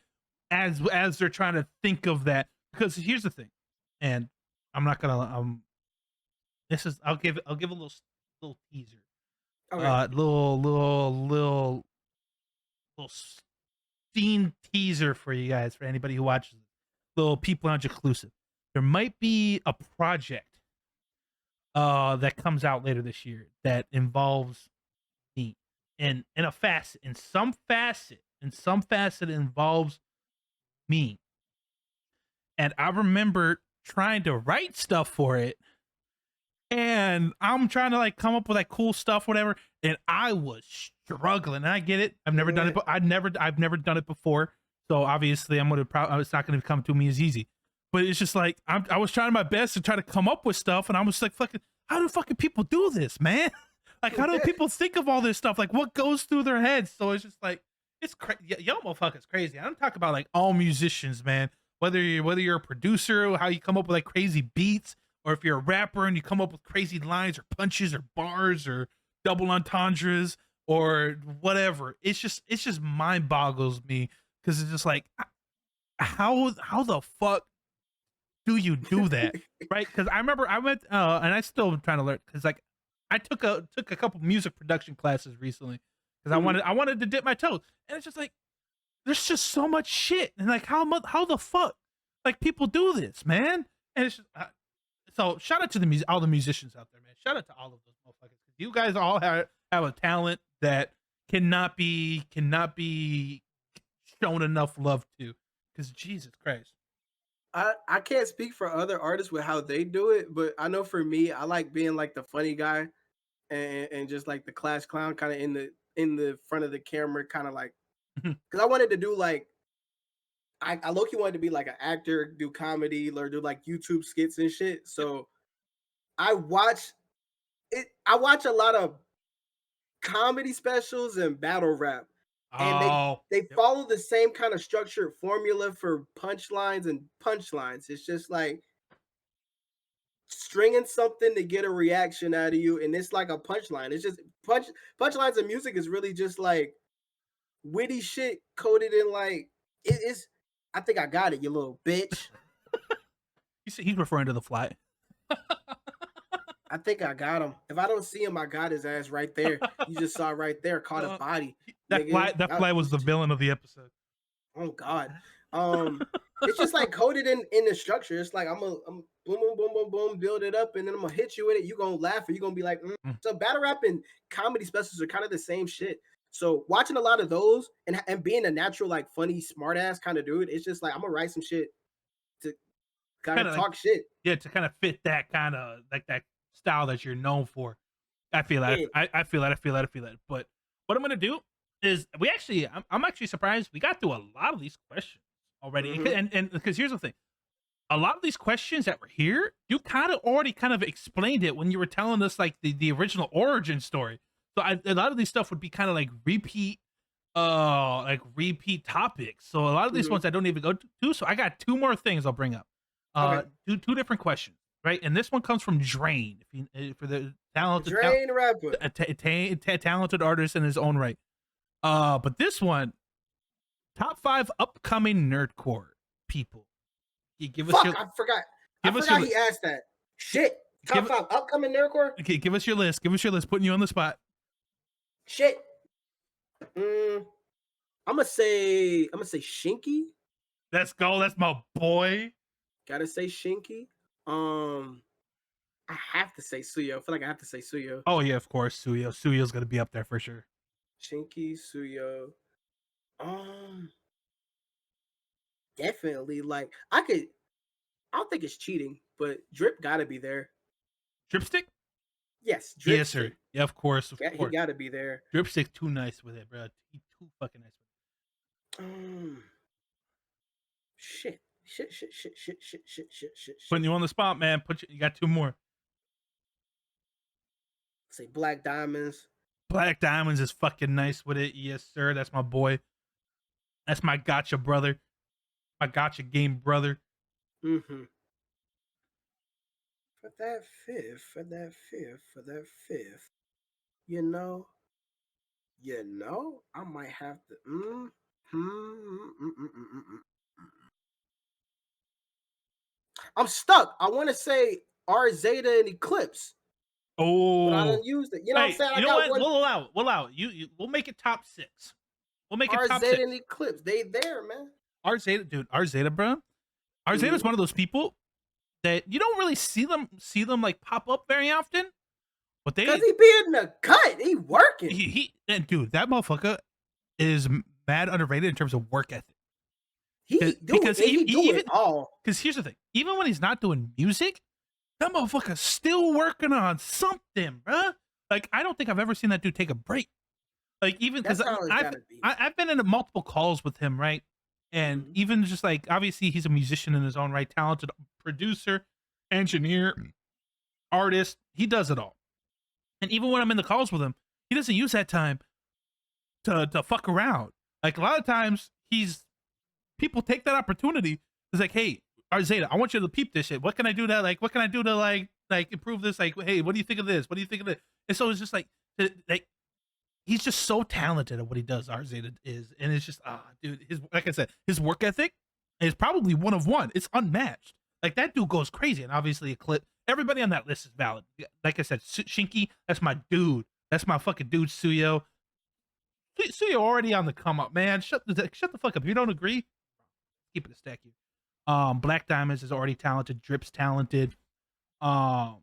as they're trying to think of that because here's the thing and I'm not gonna this is I'll give a little teaser Okay. little scene teaser for you guys for anybody who watches it. Little Peep Lounge exclusive. There might be a project that comes out later this year that involves me in a facet, in some facet it involves me. And I remember trying to write stuff for it and I'm trying to like come up with like cool stuff, whatever. And I was struggling. And I get it. I've never done it, Yeah. but I've never done it before. So obviously, it's not gonna come to me as easy. But it's just like I was trying my best to try to come up with stuff, and I was like, "Fucking, how do fucking people do this, man? Like, how do people think of all this stuff? Like, what goes through their heads?" So it's just like it's crazy. Y'all motherfuckers crazy. I don't talk about like all musicians, man. Whether you're a producer, how you come up with like crazy beats, or if you're a rapper and you come up with crazy lines or punches or bars or double entendres or whatever. It's just mind boggles me because it's just like how the fuck do you do that? Right? Because I remember I went and I still am trying to learn because like I took a couple music production classes recently because Mhm. I wanted to dip my toes. And it's just like there's just so much shit. And like how the fuck like people do this, man? And it's just so shout out to all the musicians out there, man. Shout out to all of those motherfuckers. You guys all have a talent that cannot be shown enough love to. Because Jesus Christ. I can't speak for other artists with how they do it, but I know for me, I like being like the funny guy and just like the class clown kind of in the front of the camera, kind of like because I wanted to do like I low-key wanted to be like an actor, do comedy, or do like YouTube skits and shit. Yep. So I watch I watch a lot of comedy specials and battle rap, and Oh. they Yep. follow the same kind of structured formula for punchlines and punchlines. It's just like stringing something to get a reaction out of you, and it's like a punchline. It's just punchlines and music is really just like witty shit coded in like it is. I think I got it, you little bitch. He's referring to the fly. I think I got him. If I don't see him, I got his ass right there. You just saw right there, caught a Uh, body, nigga. that fly was the villain of the episode. Oh God. It's just like coded in the structure. It's like I'm boom boom boom boom boom, build it up, and then I'm gonna hit you with it. You gonna laugh, or you gonna be like, Mm. So battle rap and comedy specials are kind of the same shit. So watching a lot of those and being a natural like funny smart ass kind of dude, it's just like I'm gonna write some shit to kind Kind of of like talk shit. yeah, to kind of fit that kind of like that style that you're known for. I feel that. Yeah. I feel that. I feel that. I feel that. But what I'm gonna do is I'm actually surprised we got through a lot of these questions already. Hmm. And because here's the thing, a lot of these questions that were here, you kind of already kind of explained it when you were telling us like the original origin story. So a lot of these stuff would be kind of like repeat topics. So a lot of these Hmm. ones I don't even go to. So I got two more things I'll bring up. Okay. Two different questions, right? And this one comes from Drain, if you, for the Drain rapper. talented artist in his own right. But this one, top 5 upcoming nerdcore people. You give us Fuck, your I forgot. I give us your forgot he asked that. Shit. Top give five upcoming Nerdcore? okay, give us your list. Give us your list. Putting you on the spot. Shit. Mm, I'm gonna say Shinky. Let's go. That's my boy. Gotta say Shinky. Um, I have to say Suyo. I feel like I have to say Suyo. Oh yeah, of course. Suyo's gonna be up there for sure. Shinky, Suyo. Um, definitely. Like I don't think it's cheating, but Drip gotta be there. Dripstick? Yes, Yes, sir. Dripstick. Yeah, of course, of Yeah, he course. got to be there. Dripstick too nice with it, bro. He too fucking nice with Um, shit. it. Putting you on the spot, man. You got two more. Say Black Diamonds. Black Diamonds is fucking nice with it. Yes, sir. That's my boy. That's my gotcha brother. My gotcha game brother. Mm-hmm. For that fifth, you know, I might have to. I'm stuck. I want to say R Zeta and Eclipse, but I Oh, don't use it. You know what I'm hey, saying? you I know got what? one We'll allow it. We'll allow it. We'll make it top 6. We'll make it R top Zeta 6. and Eclipse. They there, man. R Zeta, dude. R Zeta, bro. R Zeta is one of those people that you don't really see them like pop up very often, but Cause he be in the cut. He working. and dude, that motherfucker is mad underrated in terms of work ethic. He do it all. Because here's the thing: even when he's not doing music, that motherfucker's still working on something, bruh. Like I don't think I've ever seen that dude take a break. Like even because That's how it's gotta be. I've been in multiple calls with him, right? And even just like obviously he's a musician in his own right, talented producer, engineer, artist. He does it all. And even when I'm in the calls with him, he doesn't use that time to fuck around. Like a lot of times people take that opportunity. It's like, hey, Arzeta, I want you to peep this shit. What can I do to what can I do to like improve this? Like, hey, what do you think of this? What do you think of this? And so it's just like he's just so talented at what he does. Arzeta is, and it's just dude, his like I said, his work ethic is probably one of one. It's unmatched. Like that dude goes crazy, and obviously Eclipse. Everybody on that list is valid. Like I said, Shinky, that's my dude. That's my fucking dude, Suyo. Suyo already on the come up, man. Shut the fuck up. If you don't agree, keep it a stack you. Black Diamonds is already talented. Drip's talented. Um,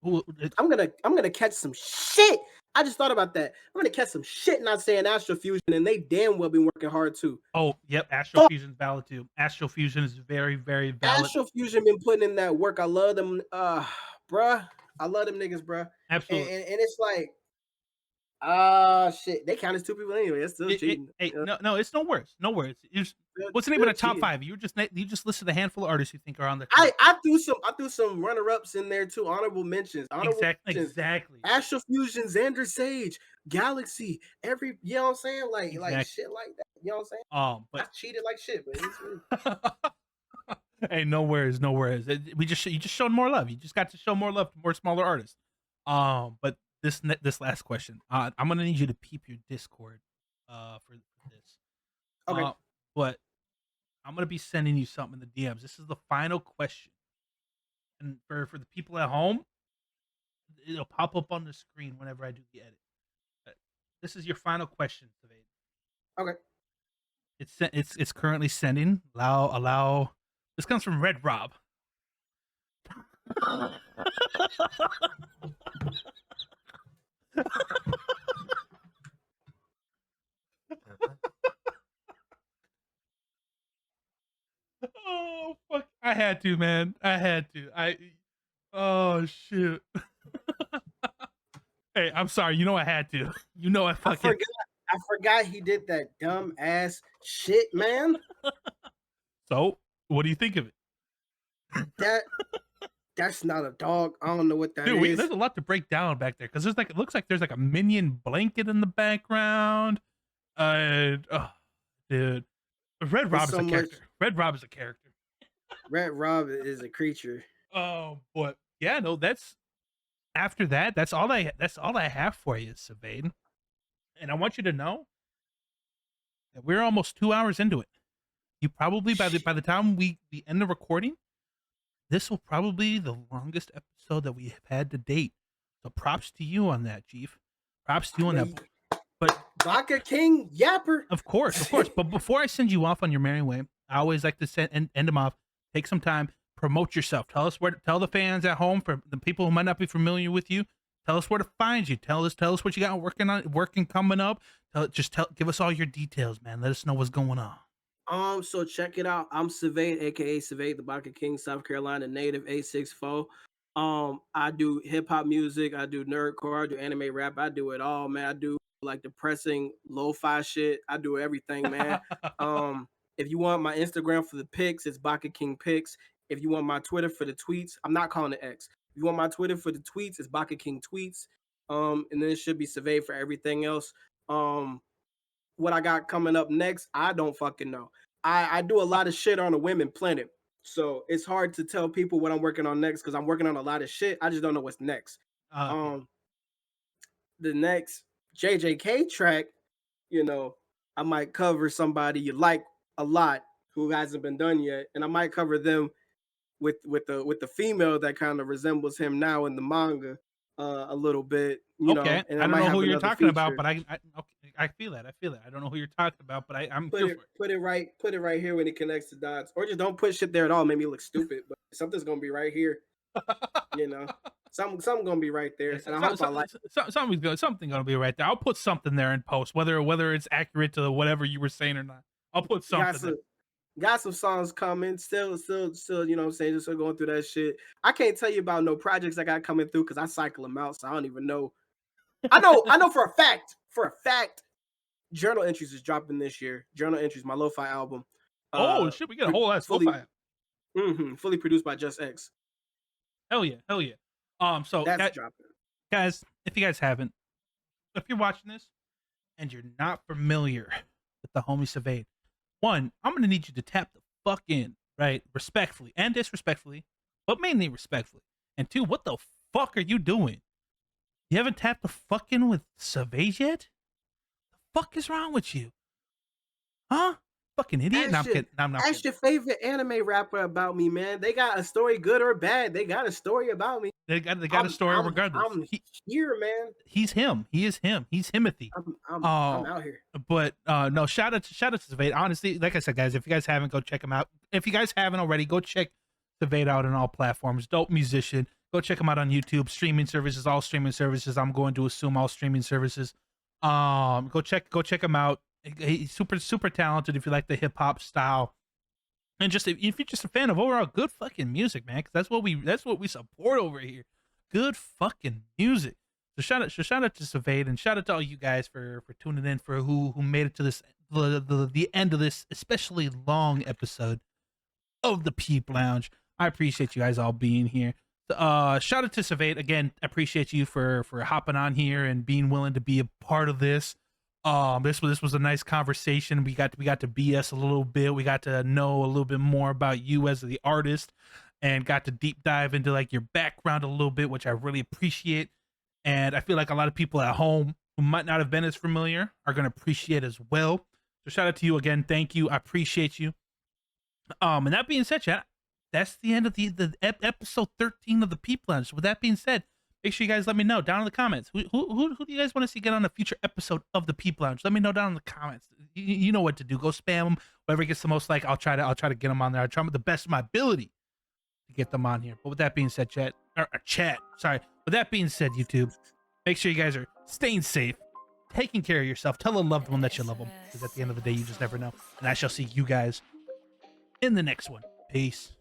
I'm gonna catch some shit. I just thought about that. I'm gonna catch some shit not saying Astro Fusion, and they damn well been working hard too. Oh, yep, Astro Fusion's valid too. Astro Fusion is very, very valid. Astro Fusion been putting in that work. I love them, bruh. I love them niggas, bruh. Absolutely. And it's like, shit. They count as two people anyway. That's still cheating. Hey, no, it's no worse. No worse. What's the name of the top 5? You just listed a handful of artists you think are on the. I threw some runner ups in there too. Honorable mentions. Exactly. Astro Fusion, Xander Sage, Galaxy. You know what I'm saying? Like shit like that. You know what I'm saying? But I cheated like shit, but hey, no worries. You just showed more love. You just got to show more love to more smaller artists. But this last question, I'm gonna need you to peep your Discord, for this. Okay. But I'm gonna be sending you something in the DMs. This is the final question, and for the people at home, it'll pop up on the screen whenever I do the edit. This is your final question, Sivade. Okay. It's currently sending. Allow. This comes from Red Rob. Oh fuck! I had to, man. I had to. Oh shit. Hey, I'm sorry. You know I had to. You know I fucking. I forgot he did that dumb ass shit, man. So, what do you think of it? That's not a dog. I don't know what that Dude, is. there's a lot to break down back there because it looks like there's like a minion blanket in the background. Dude, Red Rob is a character. Red Rob is a character. Red Rob is a creature. Oh, but yeah, no, that's after that. That's all I have for you, Sivade. And I want you to know that we're almost 2 hours into it. You probably by the time we end the recording, this will probably be the longest episode that we have had to date. So props to you on that, Chief. Props to you on that. But Baka King Yapper. Of course. But before I send you off on your merry way, I always like to end them off. Take some time, promote yourself. Tell the fans at home, for the people who might not be familiar with you, tell us where to find you. Tell us what you got working coming up. Give us all your details, man. Let us know what's going on. So check it out. I'm Sivade, aka Sivade, the Baka King, South Carolina native, 864. I do hip hop music, I do nerdcore, I do anime rap, I do it all, man. I do like depressing lo-fi shit. I do everything, man. Um, if you want my Instagram for the pics, it's Baka King Pics. If you want my Twitter for the tweets, I'm not calling it X. If you want my Twitter for the tweets, it's Baka King Tweets. And then it should be Sivade for everything else. Um, what I got coming up next, I don't fucking know. I do a lot of shit on the women planet. So it's hard to tell people what I'm working on next because I'm working on a lot of shit. I just don't know what's next. Okay. Um, the next JJK track, you know, I might cover somebody you like a lot who hasn't been done yet, and I might cover them with the female that kind of resembles him now in the manga a little bit, you know, Okay. and I I don't might know have who you're another talking about, feature. but I okay, I feel that. I feel that. I don't know who you're talking about, but I'm Put here it for it. put it right here when it connects the dots, or just don't put shit there at all. Make me look stupid, but something's gonna be right here, you know. Something gonna be right Yeah, there, and I hope I like. something gonna be right there. I'll put something there in post, whether it's accurate to whatever you were saying or not. I'll put Got something there. some got some songs coming. Still, you know what I'm saying? Just still going through that shit. I can't tell you about no projects I got coming through because I cycle them out, so I don't even know. I know for a fact, journal entries is dropping this year. Journal entries, my lo-fi album. Oh shit, we got a Pro- whole ass fully lo-fi. fully produced by Just X. Hell yeah, hell yeah. So That's dropping. guys, if you guys haven't, if you're watching this and you're not familiar with the homie Sivade, one, I'm gonna need you to tap the fuck in, right? Respectfully and disrespectfully, but mainly respectfully. And two, what the fuck are you doing? You haven't tapped the fuck in with Sivade yet? The fuck is wrong with you? Huh? Fucking idiot. No, I'm Ask your, kidding. No, I'm not ask kidding. your favorite anime rapper about me, man. They got a story, good or bad. They got a story about me. They got a story regardless. I'm here, man. He's him. He is him. He's Himothy. I'm Uh, out here. but no, shout out to Sivade. Honestly, like I said, guys, if you guys haven't, go check him out. If you guys haven't already, go check Sivade out on all platforms. Dope musician. Go check him out on YouTube. Streaming services, all streaming services. I'm going to assume all streaming services. Go check him out. He's super talented. If you like the hip hop style, and just if you're just a fan of overall good fucking music, man, because that's what we support over here. Good fucking music. So shout out to Sivade, and shout out to all you guys for tuning in, for who made it to this the end of this especially long episode of the Peep Lounge. I appreciate you guys all being here. Shout out to Sivade again. I appreciate you for hopping on here and being willing to be a part of this. This was a nice conversation. We got to BS a little bit. We got to know a little bit more about you as the artist, and got to deep dive into like your background a little bit, which I really appreciate. And I feel like a lot of people at home who might not have been as familiar are going to appreciate as well. So shout out to you again. Thank you. I appreciate you. And that being said, chat, that's the end of the episode 13 of the Peep Lounge. With that being said, make sure you guys let me know down in the comments. Who do you guys want to see get on a future episode of the Peep Lounge? Let me know down in the comments. You know what to do. Go spam them. Whoever gets the most like, I'll try to get them on there. I'll try the best of my ability to get them on here. But with that being said, sorry. With that being said, YouTube, make sure you guys are staying safe, taking care of yourself. Tell a loved one that you love them, because at the end of the day, you just never know. And I shall see you guys in the next one. Peace.